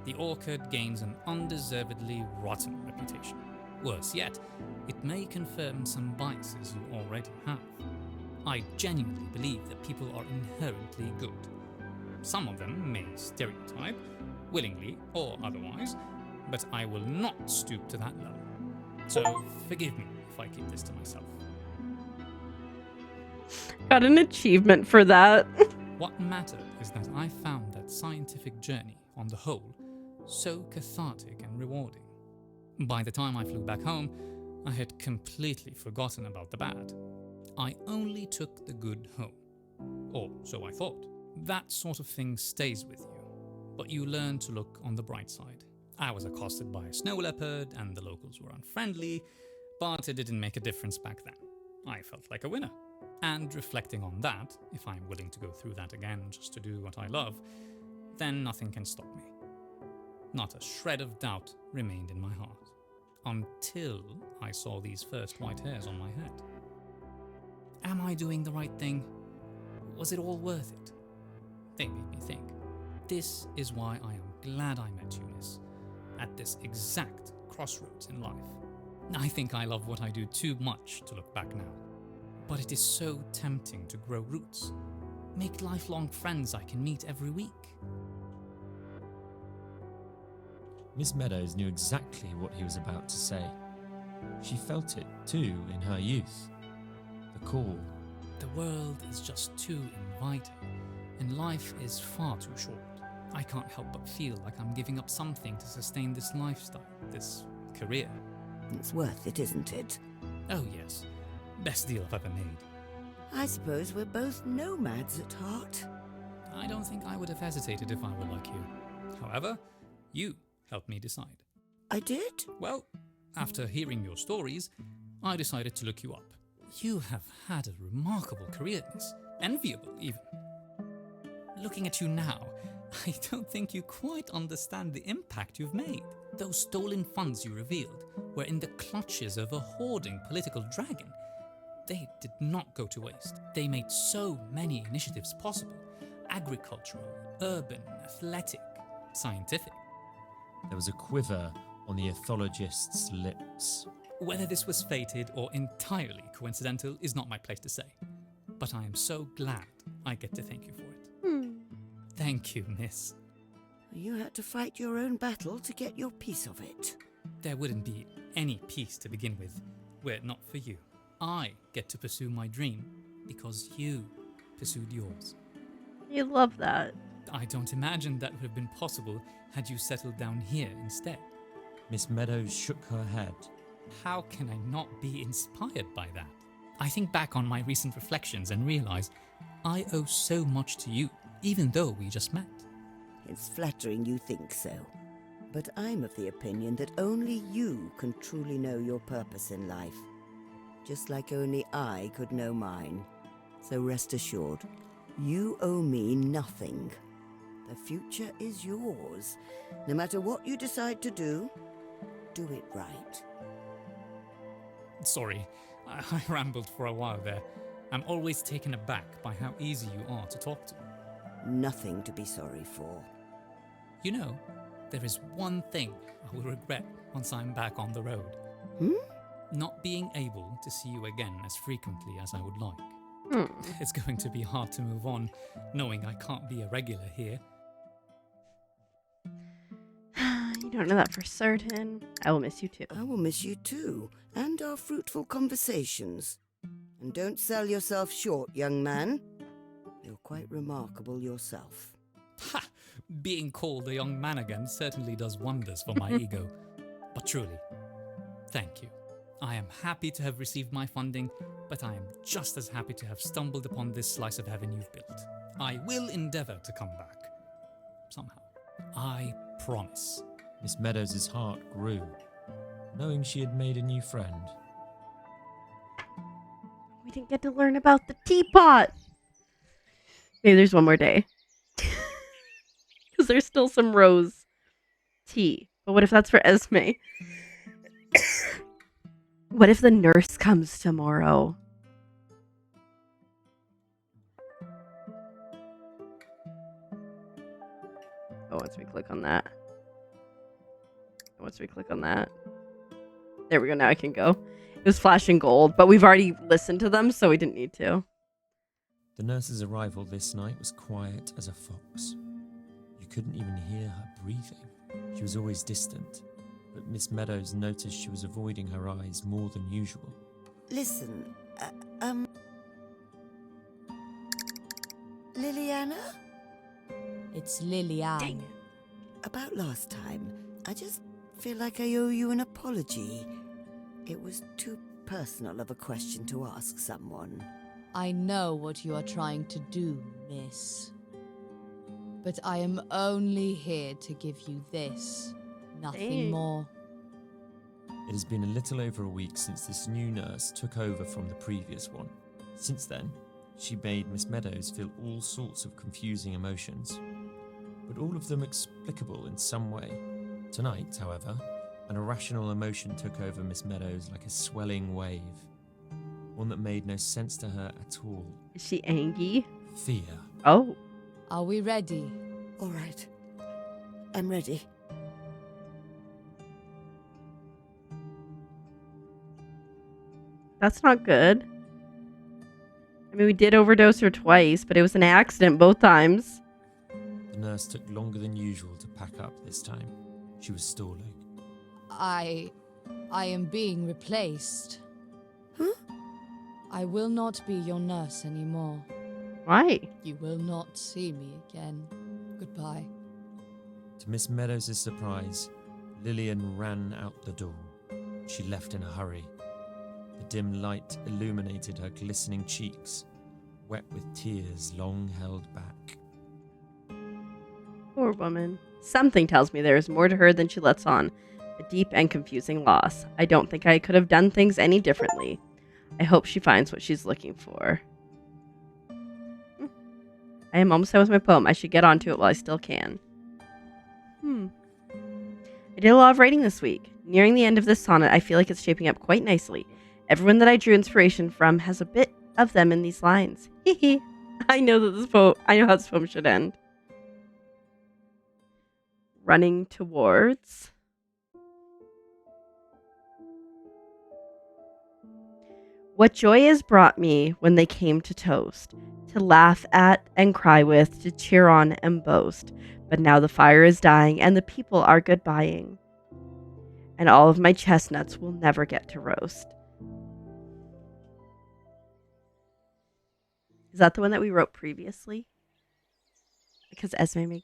the orchid gains an undeservedly rotten reputation. Worse yet, it may confirm some biases you already have. I genuinely believe that people are inherently good. Some of them may stereotype, willingly or otherwise, but I will not stoop to that level. So forgive me if I keep this to myself. Got an achievement for that. What mattered is that I found that scientific journey, on the whole, so cathartic and rewarding. By the time I flew back home, I had completely forgotten about the bad. I only took the good home. Or so I thought. That sort of thing stays with you, but you learn to look on the bright side. I was accosted by a snow leopard and the locals were unfriendly, but it didn't make a difference back then. I felt like a winner. And reflecting on that, if I'm willing to go through that again just to do what I love, then nothing can stop me. Not a shred of doubt remained in my heart, until I saw these first white hairs on my head. Am I doing the right thing? Was it all worth it? They made me think. This is why I am glad I met you, miss, at this exact crossroads in life. I think I love what I do too much to look back now. But it is so tempting to grow roots, make lifelong friends I can meet every week. Ms Meadows knew exactly what he was about to say. She felt it too in her youth. The call. The world is just too inviting, and life is far too short. I can't help but feel like I'm giving up something to sustain this lifestyle, this career. It's worth it, isn't it? Oh yes, best deal I've ever made. I suppose we're both nomads at heart. I don't think I would have hesitated if I were like you. However, you helped me decide. I did? Well, after hearing your stories, I decided to look you up. You have had a remarkable career, miss. Enviable, even. Looking at you now, I don't think you quite understand the impact you've made. Those stolen funds you revealed were in the clutches of a hoarding political dragon. They did not go to waste. They made so many initiatives possible. Agricultural, urban, athletic, scientific. There was a quiver on the ethologist's lips. Whether this was fated or entirely coincidental is not my place to say. But I am so glad I get to thank you for it. Thank you, miss. You had to fight your own battle to get your piece of it. There wouldn't be any peace to begin with, were it not for you. I get to pursue my dream because you pursued yours. You love that. I don't imagine that would have been possible had you settled down here instead. Miss Meadows shook her head. How can I not be inspired by that? I think back on my recent reflections and realize I owe so much to you, even though we just met. It's flattering you think so. But I'm of the opinion that only you can truly know your purpose in life. Just like only I could know mine. So rest assured, you owe me nothing. The future is yours. No matter what you decide to do it right. Sorry, I rambled for a while there. I'm always taken aback by how easy you are to talk to. Nothing to be sorry for. You know, there is one thing I will regret once I'm back on the road. Not being able to see you again as frequently as I would like. It's going to be hard to move on, knowing I can't be a regular here. You don't know that for certain. I will miss you too. I will miss you too, and our fruitful conversations. And don't sell yourself short, young man. You're quite remarkable yourself. Ha! Being called a young man again certainly does wonders for my ego. But truly, thank you. I am happy to have received my funding, but I am just as happy to have stumbled upon this slice of heaven you've built. I will endeavour to come back. Somehow. I promise. Miss Meadows' heart grew, knowing she had made a new friend. didn't get to learn about the teapot. Maybe there's one more day. Because there's still some rose tea. But what if that's for Esme? What if the nurse comes tomorrow? Oh, once we click on that. Once we click on that. There we go. Now I can go. It was flashing gold, but we've already listened to them, so we didn't need to. The nurse's arrival this night was quiet as a fox. You couldn't even hear her breathing. She was always distant, but Ms Meadows noticed she was avoiding her eyes more than usual. Listen, Liliana? It's Liliane. Dang. About last time, I just feel like I owe you an apology. It was too personal of a question to ask someone. I know what you are trying to do, miss. But I am only here to give you this. Nothing Dang. more. It has been a little over a week since this new nurse took over from the previous one. Since then, she made Miss Meadows feel all sorts of confusing emotions, but all of them explicable in some way. Tonight, however, an irrational emotion took over Miss Meadows like a swelling wave, one that made no sense to her at all. Is she angry? Fear. Oh. Are we ready? All right. I'm ready. That's not good. I mean, we did overdose her twice, but it was an accident both times. The nurse took longer than usual to pack up this time. She was stalling. I am being replaced. Huh? I will not be your nurse anymore. Why? You will not see me again. Goodbye. To Miss Meadows' surprise, Lillian ran out the door. She left in a hurry. The dim light illuminated her glistening cheeks, wet with tears long held back. Poor woman. Something tells me there is more to her than she lets on. A deep and confusing loss. I don't think I could have done things any differently. I hope she finds what she's looking for. I am almost done with my poem. I should get onto it while I still can. I did a lot of writing this week. Nearing the end of this sonnet, I feel like it's shaping up quite nicely. Everyone that I drew inspiration from has a bit of them in these lines. Hee I know how this poem should end. Running towards. What joy is brought me when they came to toast, to laugh at and cry with, to cheer on and boast. But now the fire is dying and the people are goodbying. And all of my chestnuts will never get to roast. Is that the one that we wrote previously? Because Esme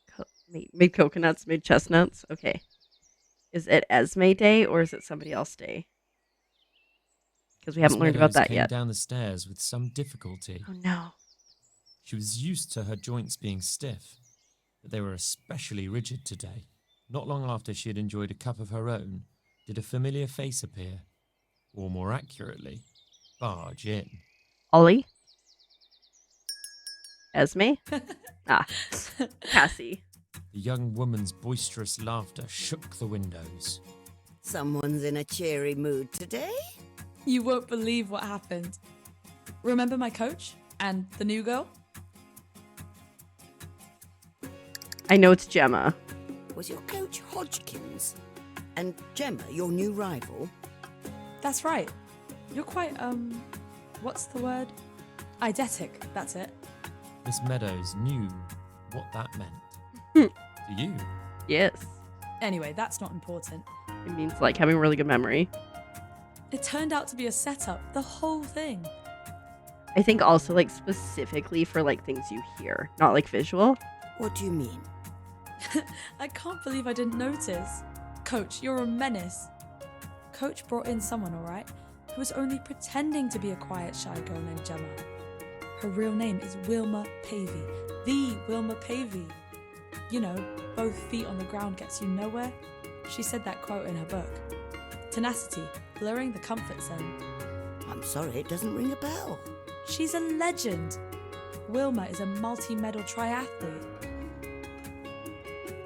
made coconuts, made chestnuts? Okay. Is it Esme Day or is it somebody else day? Because we haven't Miss learned about Meadows that came yet. down the stairs with some difficulty. Oh no. She was used to her joints being stiff, but they were especially rigid today. Not long after she had enjoyed a cup of her own, did a familiar face appear, or more accurately, barge in. Ollie? Esme? Cassie. The young woman's boisterous laughter shook the windows. Someone's in a cheery mood today? You won't believe what happened. Remember my coach and the new girl? I know it's Gemma. Was your coach Hodgkins? And Gemma, your new rival? That's right. You're quite, what's the word? Eidetic, that's it. Miss Meadows knew what that meant. Do you? Yes. Anyway, that's not important. It means like having a really good memory. It turned out to be a setup, the whole thing. I think also like specifically for like things you hear, not like visual. What do you mean? I can't believe I didn't notice. Coach, you're a menace. Coach brought in someone, alright, who was only pretending to be a quiet, shy girl named Gemma. Her real name is Wilma Pavey. The Wilma Pavey. You know, both feet on the ground gets you nowhere. She said that quote in her book. Tenacity, blurring the comfort zone. I'm sorry, it doesn't ring a bell. She's a legend. Wilma is a multi-medal triathlete.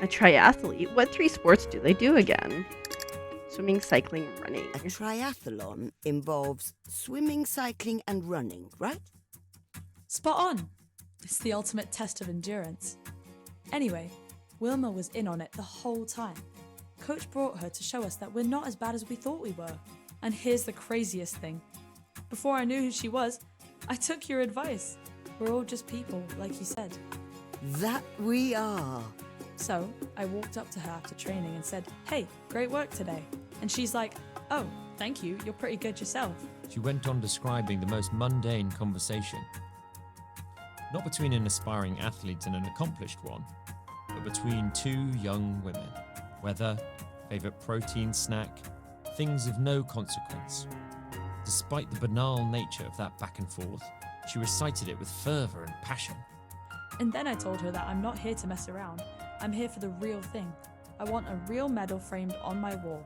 A triathlete? What 3 sports do they do again? Swimming, cycling, running. A triathlon involves swimming, cycling, and running, right? Spot on. It's the ultimate test of endurance. Anyway, Wilma was in on it the whole time. Coach brought her to show us that we're not as bad as we thought we were. And here's the craziest thing. Before I knew who she was, I took your advice. We're all just people, like you said. That we are. So I walked up to her after training and said, "Hey, great work today." And she's like, "Oh, thank you, you're pretty good yourself." She went on describing the most mundane conversation. Not between an aspiring athlete and an accomplished one, but between 2 young women. Weather, favourite protein snack, things of no consequence. Despite the banal nature of that back and forth, she recited it with fervour and passion. And then I told her that I'm not here to mess around. I'm here for the real thing. I want a real medal framed on my wall.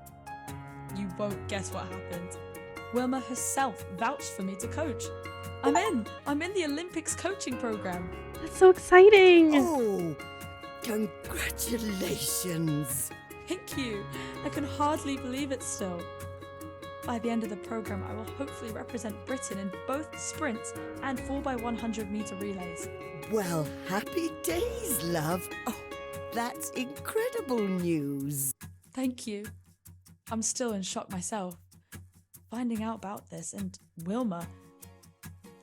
You won't guess what happened. Wilma herself vouched for me to coach. I'm in the Olympics coaching program. That's so exciting. Oh, congratulations. Thank you. I can hardly believe it still. By the end of the program, I will hopefully represent Britain in both sprints and 4x100 meter relays. Well, happy days, love. Oh, that's incredible news. Thank you. I'm still in shock myself. Finding out about this and Wilma,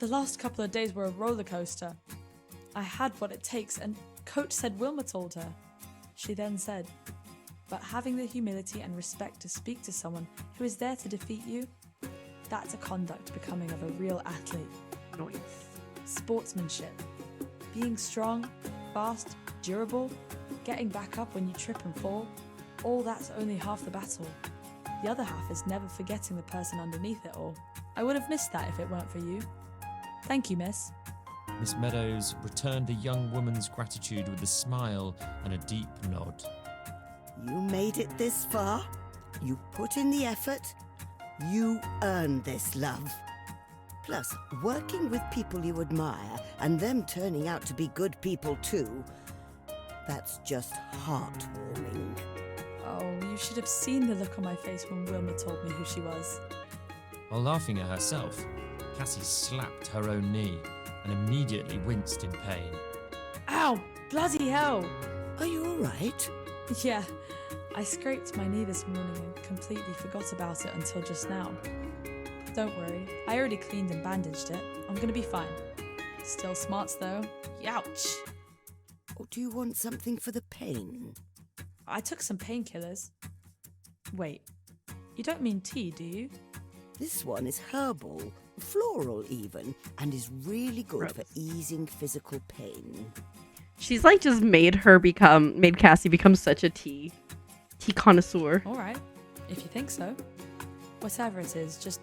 the last couple of days were a roller coaster. I had what it takes and Coach said Wilma told her. She then said, "But having the humility and respect to speak to someone who is there to defeat you, that's a conduct becoming of a real athlete." Nice. Sportsmanship. Being strong, fast, durable, getting back up when you trip and fall, all that's only half the battle. The other half is never forgetting the person underneath it all. I would have missed that if it weren't for you. Thank you, miss. Miss Meadows returned the young woman's gratitude with a smile and a deep nod. You made it this far. You put in the effort. You earned this, love. Plus, working with people you admire and them turning out to be good people too, that's just heartwarming. Oh, you should have seen the look on my face when Wilma told me who she was. While laughing at herself, Cassie slapped her own knee and immediately winced in pain. Ow! Bloody hell! Are you all right? Yeah, I scraped my knee this morning and completely forgot about it until just now. Don't worry, I already cleaned and bandaged it. I'm gonna be fine. Still smarts though. Youch! Or do you want something for the pain? I took some painkillers. Wait, you don't mean tea, do you? This one is herbal, floral even, and is really good for easing physical pain. She's like just made Cassie become such a tea connoisseur. Alright, if you think so. Whatever it is, just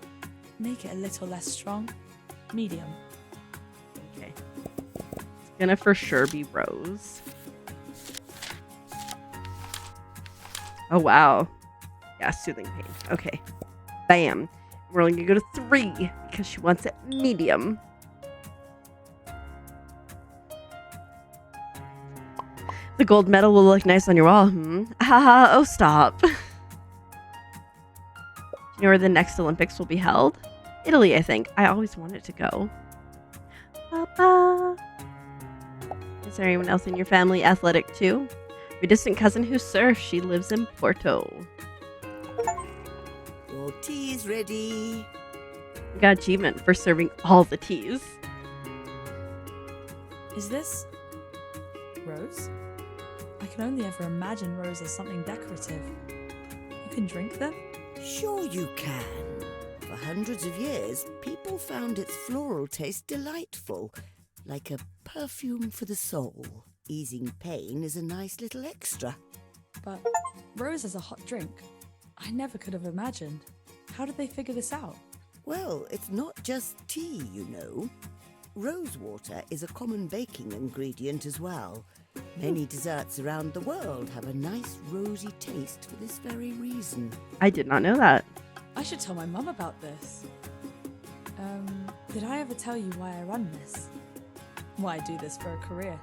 make it a little less strong. Medium. Okay. It's gonna for sure be Rose. Oh wow. Yeah, soothing pain. Okay. Bam. We're only gonna go to 3 because she wants it medium. The gold medal will look nice on your wall. Haha, oh stop. Do you know where the next Olympics will be held? Italy, I think. I always wanted to go. Papa. Is there anyone else in your family athletic too? Your distant cousin who surfs. She lives in Porto. Your tea is ready. We got achievement for serving all the teas. Is this Rose? I can only ever imagine Rose as something decorative. You can drink them? Sure you can. For hundreds of years, people found its floral taste delightful, like a perfume for the soul. Easing pain is a nice little extra. But Rose is a hot drink. I never could have imagined. How did they figure this out? Well, it's not just tea, you know. Rose water is a common baking ingredient as well. Many desserts around the world have a nice rosy taste for this very reason. I did not know that. I should tell my mum about this. Did I ever tell you why I run this? Why I do this for a career?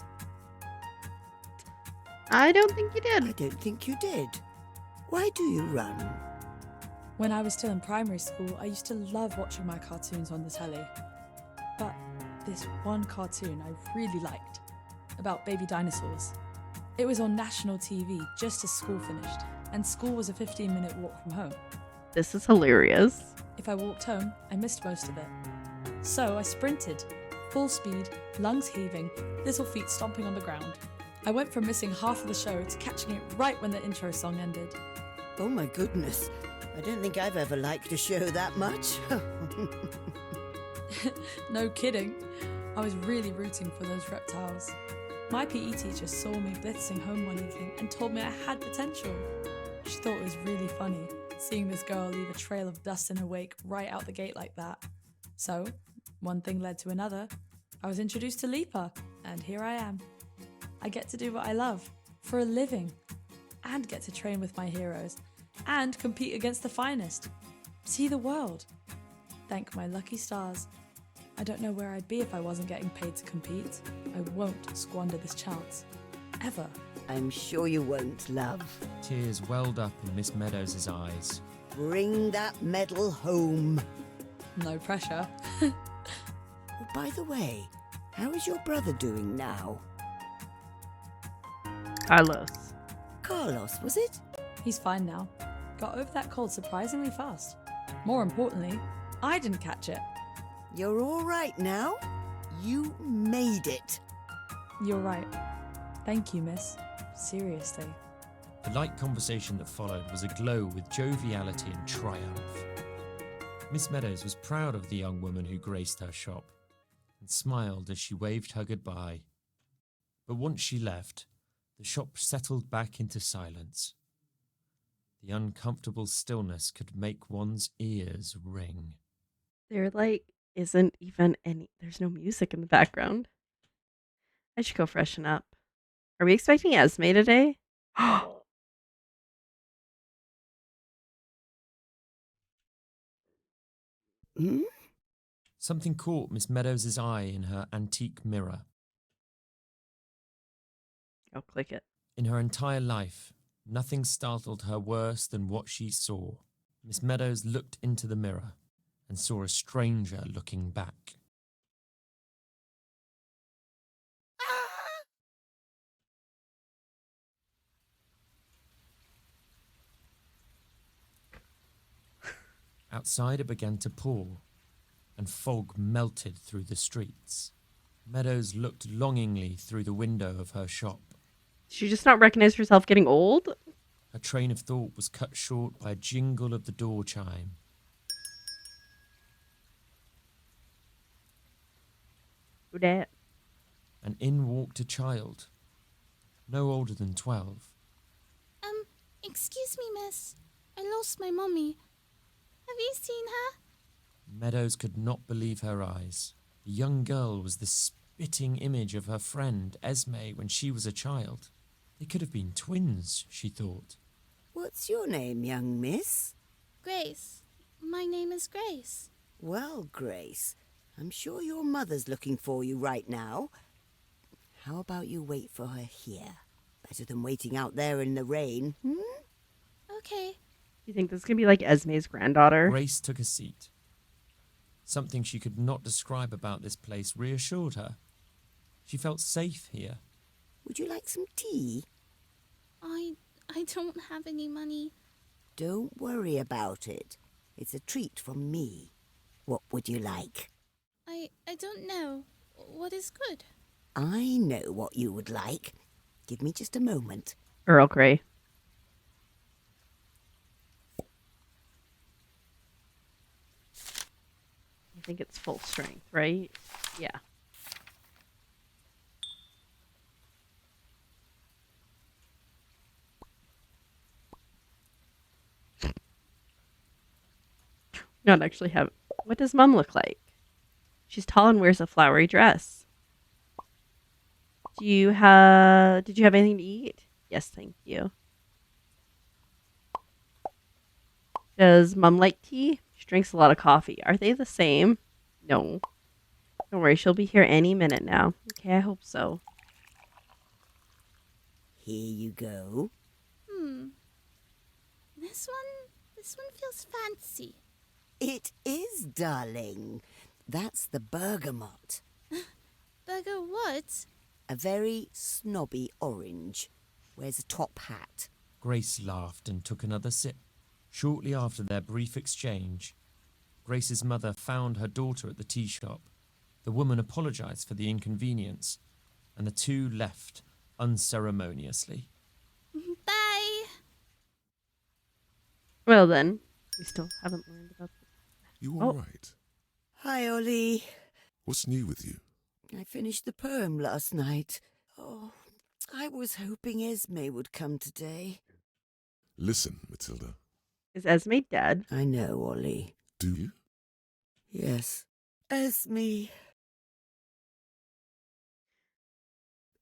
I don't think you I did. don't think you did. Why do you run? When I was still in primary school, I used to love watching my cartoons on the telly. But this one cartoon I really liked, about baby dinosaurs. It was on national TV just as school finished, and school was a 15-minute walk from home. This is hilarious. If I walked home, I missed most of it. So I sprinted, full speed, lungs heaving, little feet stomping on the ground. I went from missing half of the show to catching it right when the intro song ended. Oh my goodness. I don't think I've ever liked a show that much. No kidding. I was really rooting for those reptiles. My PE teacher saw me blitzing home one evening and told me I had potential. She thought it was really funny, seeing this girl leave a trail of dust in her wake right out the gate like that. So, one thing led to another. I was introduced to Litra, and here I am. I get to do what I love, for a living, and get to train with my heroes, and compete against the finest. See the world. Thank my lucky stars. I don't know where I'd be if I wasn't getting paid to compete. I won't squander this chance. Ever. I'm sure you won't, love. Tears welled up in Miss Meadows' eyes. Bring that medal home. No pressure. Oh, by the way, how is your brother doing now? Carlos. Carlos, was it? He's fine now. Got over that cold surprisingly fast. More importantly, I didn't catch it. You're all right now? You made it. You're right. Thank you, miss. Seriously. The light conversation that followed was aglow with joviality and triumph. Miss Meadows was proud of the young woman who graced her shop and smiled as she waved her goodbye. But once she left, the shop settled back into silence. The uncomfortable stillness could make one's ears ring. There isn't even there's no music in the background. I should go freshen up. Are we expecting Esme today? Hmm? Something caught Miss Meadows' eye in her antique mirror. I'll click it. In her entire life, nothing startled her worse than what she saw. Miss Meadows looked into the mirror and saw a stranger looking back. Outside it began to pour, and fog melted through the streets. Meadows looked longingly through the window of her shop. Did she just not recognize herself getting old? Her train of thought was cut short by a jingle of the door chime. Who dat? And in walked a child, no older than 12. Excuse me, miss. I lost my mummy. Have you seen her? Meadows could not believe her eyes. The young girl was the spitting image of her friend, Esme, when she was a child. They could have been twins, she thought. What's your name, young miss? Grace. My name is Grace. Well, Grace, I'm sure your mother's looking for you right now. How about you wait for her here? Better than waiting out there in the rain, Okay. You think this is going to be like Esme's granddaughter? Grace took a seat. Something she could not describe about this place reassured her. She felt safe here. Would you like some tea? I don't have any money. Don't worry about it. It's a treat from me. What would you like? I don't know. What is good? I know what you would like. Give me just a moment. Earl Grey. I think it's full strength, right? Yeah. Not actually have. What does Mum look like? She's tall and wears a flowery dress. Did you have anything to eat? Yes, thank you. Does Mum like tea? She drinks a lot of coffee. Are they the same? No. Don't worry, she'll be here any minute now. Okay, I hope so. Here you go. This one feels fancy. It is, darling. That's the bergamot. Burger what? A very snobby orange. Wears a top hat. Grace laughed and took another sip. Shortly after their brief exchange, Grace's mother found her daughter at the tea shop. The woman apologized for the inconvenience, and the two left unceremoniously. Bye. Well then, we still haven't learned about this. You all right? Hi, Ollie. What's new with you? I finished the poem last night. Oh, I was hoping Esme would come today. Listen, Matilda. Is Esme dead? I know, Ollie. Do you? Yes. Esme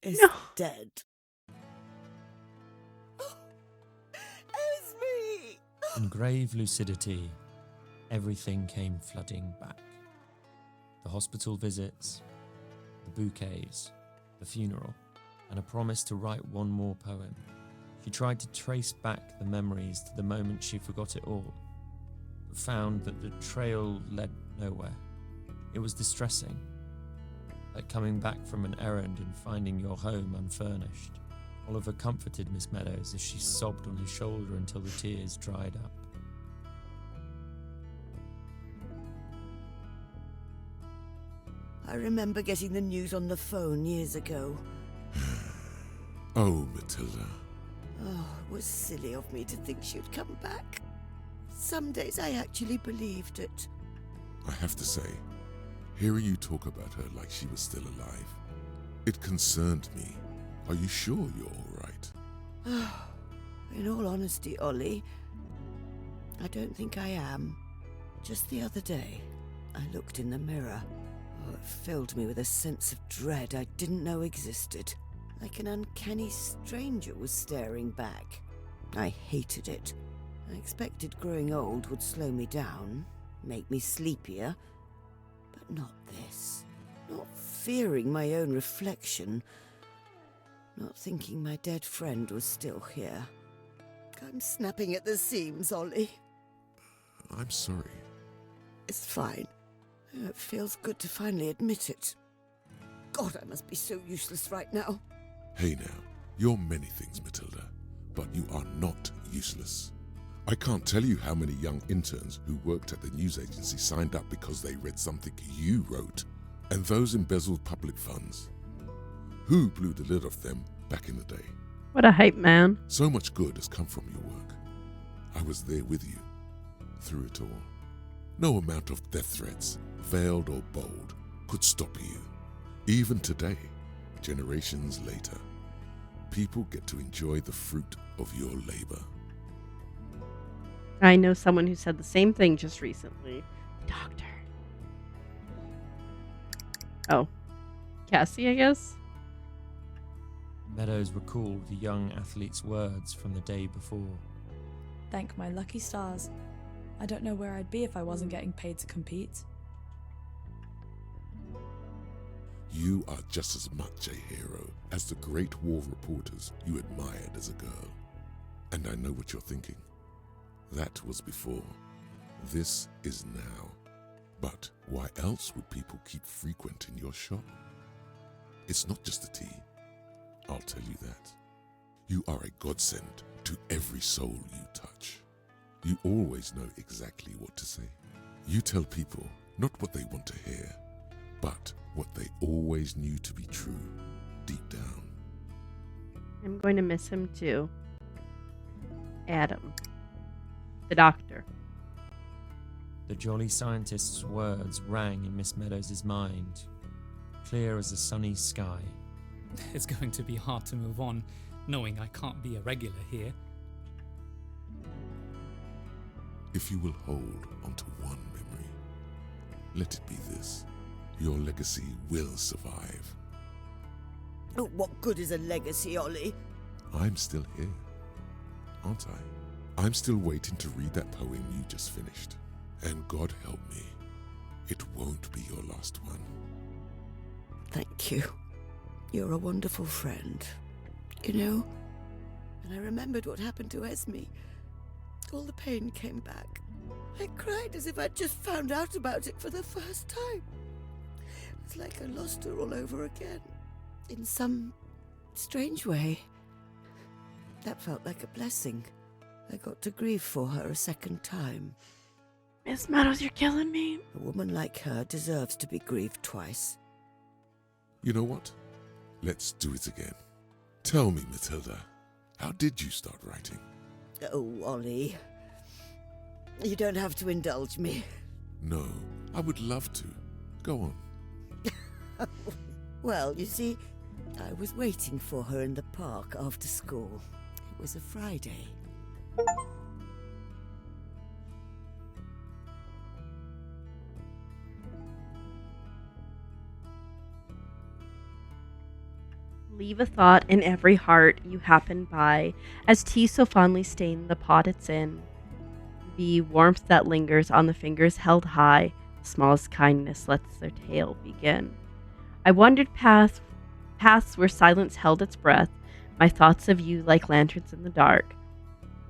is No. dead. Esme! In grave lucidity, everything came flooding back. The hospital visits, the bouquets, the funeral, and a promise to write one more poem. She tried to trace back the memories to the moment she forgot it all, but found that the trail led nowhere. It was distressing, like coming back from an errand and finding your home unfurnished. Oliver comforted Ms Meadows as she sobbed on his shoulder until the tears dried up. I remember getting the news on the phone years ago. Oh, Matilda. Oh, it was silly of me to think she'd come back. Some days I actually believed it. I have to say, hearing you talk about her like she was still alive, it concerned me. Are you sure you're all right? In all honesty, Ollie, I don't think I am. Just the other day, I looked in the mirror. Oh, it filled me with a sense of dread I didn't know existed. Like an uncanny stranger was staring back. I hated it. I expected growing old would slow me down, make me sleepier. But not this. Not fearing my own reflection. Not thinking my dead friend was still here. I'm snapping at the seams, Ollie. I'm sorry. It's fine. It feels good to finally admit it. God, I must be so useless right now. Hey now, you're many things, Matilda, but you are not useless. I can't tell you how many young interns who worked at the news agency signed up because they read something you wrote, and those embezzled public funds. Who blew the lid off them back in the day? What a hype man. So much good has come from your work. I was there with you, through it all. No amount of death threats, veiled or bold, could stop you. Even today, generations later, people get to enjoy the fruit of your labor. I know someone who said the same thing just recently. Doctor. Oh. Cassie, I guess? Meadows recalled the young athlete's words from the day before. Thank my lucky stars. I don't know where I'd be if I wasn't getting paid to compete. You are just as much a hero as the great war reporters you admired as a girl. And I know what you're thinking. That was before. This is now. But why else would people keep frequenting your shop? It's not just the tea. I'll tell you that. You are a godsend to every soul you touch. You always know exactly what to say. You tell people not what they want to hear, but what they always knew to be true, deep down. I'm going to miss him too. Adam. The doctor. The jolly scientist's words rang in Miss Meadows' mind, clear as a sunny sky. It's going to be hard to move on, knowing I can't be a regular here. If you will hold onto one memory, let it be this. Your legacy will survive. Oh, what good is a legacy, Ollie? I'm still here, aren't I? I'm still waiting to read that poem you just finished. And God help me, It won't be your last one. Thank you. You're a wonderful friend. You know, when I remembered what happened to Esme, all the pain came back. I cried as if I'd just found out about it for the first time. It's like I lost her all over again. In some strange way. That felt like a blessing. I got to grieve for her a second time. Ms Meadows, you're killing me. A woman like her deserves to be grieved twice. You know what? Let's do it again. Tell me, Matilda, how did you start writing? Oh, Ollie. You don't have to indulge me. No, I would love to. Go on. Well, you see, I was waiting for her in the park after school. It was a Friday. Leave a thought in every heart you happen by, as tea so fondly stain the pot it's in. Be warmth that lingers on the fingers held high, the smallest kindness lets their tale begin. I wandered paths where silence held its breath, my thoughts of you like lanterns in the dark.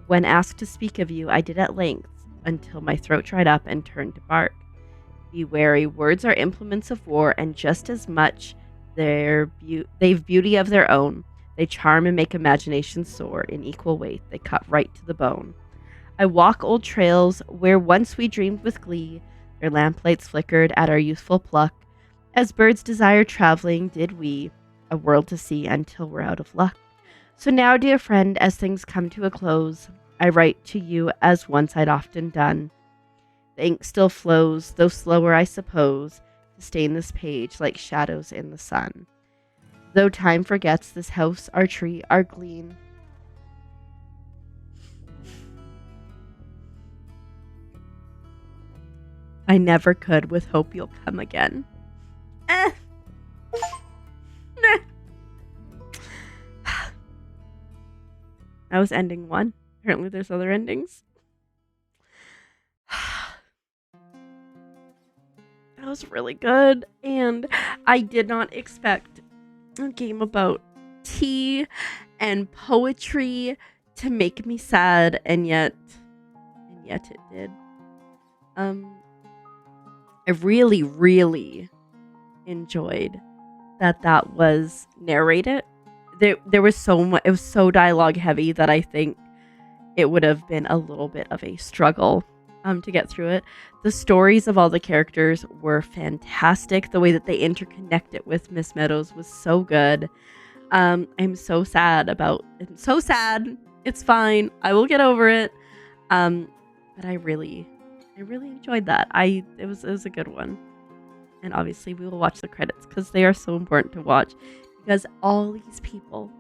When asked to speak of you, I did at length, until my throat dried up and turned to bark. Be wary, words are implements of war, and just as much they've beauty of their own. They charm and make imagination soar. In equal weight, they cut right to the bone. I walk old trails where once we dreamed with glee. Their lamplights flickered at our youthful pluck. As birds desire traveling, did we, a world to see until we're out of luck. So now, dear friend, as things come to a close, I write to you as once I'd often done. The ink still flows, though slower, I suppose, to stain this page like shadows in the sun. Though time forgets this house, our tree, our glean. I never could with hope you'll come again. That was ending one. Apparently there's other endings. That was really good. And I did not expect a game about tea and poetry to make me sad, and yet it did. I really, really enjoyed that was narrated. There was so much, it was so dialogue heavy that I think it would have been a little bit of a struggle to get through it. The stories of all the characters were fantastic. The way that they interconnected with Ms Meadows was so good. I'm so sad. It's fine. I will get over it. But I really enjoyed that. It was a good one. And obviously we will watch the credits because they are so important to watch, because all these people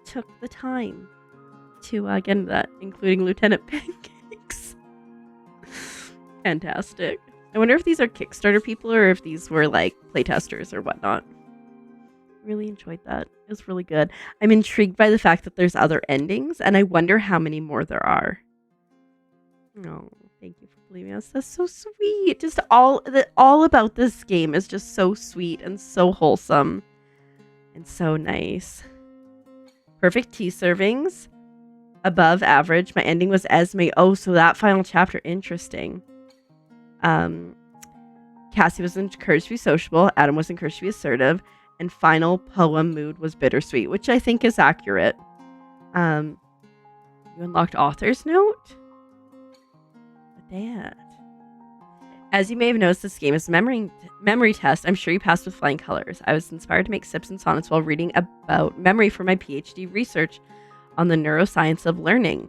took the time to get into that, including Lieutenant Pancakes. Fantastic. I wonder if these are Kickstarter people or if these were like playtesters or whatnot. Really enjoyed that. It was really good. I'm intrigued by the fact that there's other endings, and I wonder how many more there are. Oh, thank you for believing us. That's so sweet. Just all about this game is just so sweet and so wholesome and so nice. Perfect tea servings. Above average. My ending was Esme. Oh, so that final chapter, interesting. Cassie was encouraged to be sociable. Adam was encouraged to be assertive. And final poem mood was bittersweet, which I think is accurate. You unlocked author's note? That. As you may have noticed, this game is a memory test. I'm sure you passed with flying colors. I was inspired to make sips and sonnets while reading about memory for my PhD research on the neuroscience of learning.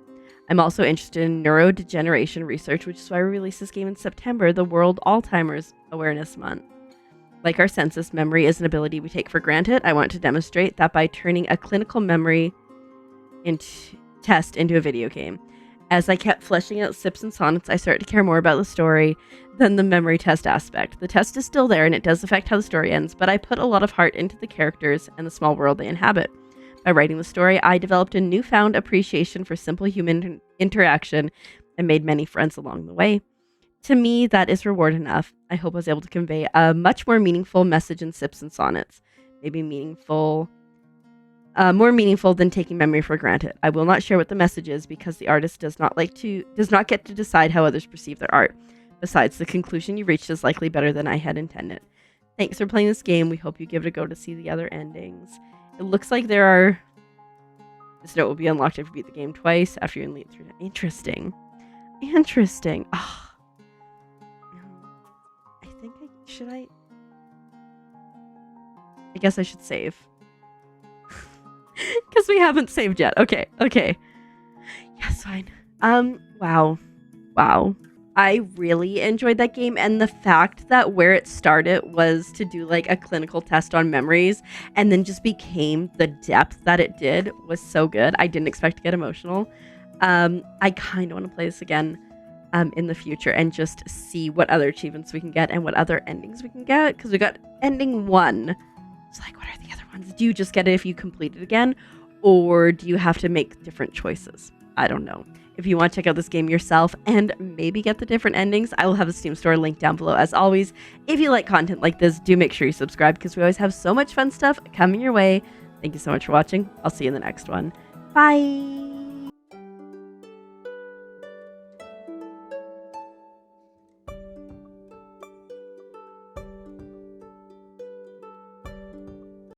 I'm also interested in neurodegeneration research, which is why we released this game in September, the World Alzheimer's Awareness Month. Like our senses, memory is an ability we take for granted. I want to demonstrate that by turning a clinical memory test into a video game. As I kept fleshing out sips and sonnets, I started to care more about the story than the memory test aspect. The test is still there and it does affect how the story ends, but I put a lot of heart into the characters and the small world they inhabit. By writing the story, I developed a newfound appreciation for simple human interaction and made many friends along the way. To me, that is reward enough. I hope I was able to convey a much more meaningful message in Sips and Sonnets. Maybe more meaningful than taking memory for granted. I will not share what the message is because the artist does not get to decide how others perceive their art. Besides, the conclusion you reached is likely better than I had intended. Thanks for playing this game. We hope you give it a go to see the other endings. It looks like this note will be unlocked if you beat the game twice after you lead through. Interesting. Oh. I guess I should save. Because we haven't saved yet. Okay. Yes, fine. Wow. I really enjoyed that game, and the fact that where it started was to do like a clinical test on memories and then just became the depth that it did was so good. I didn't expect to get emotional. I kind of want to play this again in the future and just see what other achievements we can get and what other endings we can get, because we got ending 1. It's like, what are the other ones? Do you just get it if you complete it again, or do you have to make different choices? I don't know. If you want to check out this game yourself and maybe get the different endings, I will have a Steam store link down below as always. If you like content like this, do make sure you subscribe because we always have so much fun stuff coming your way. Thank you so much for watching. I'll see you in the next one. Bye!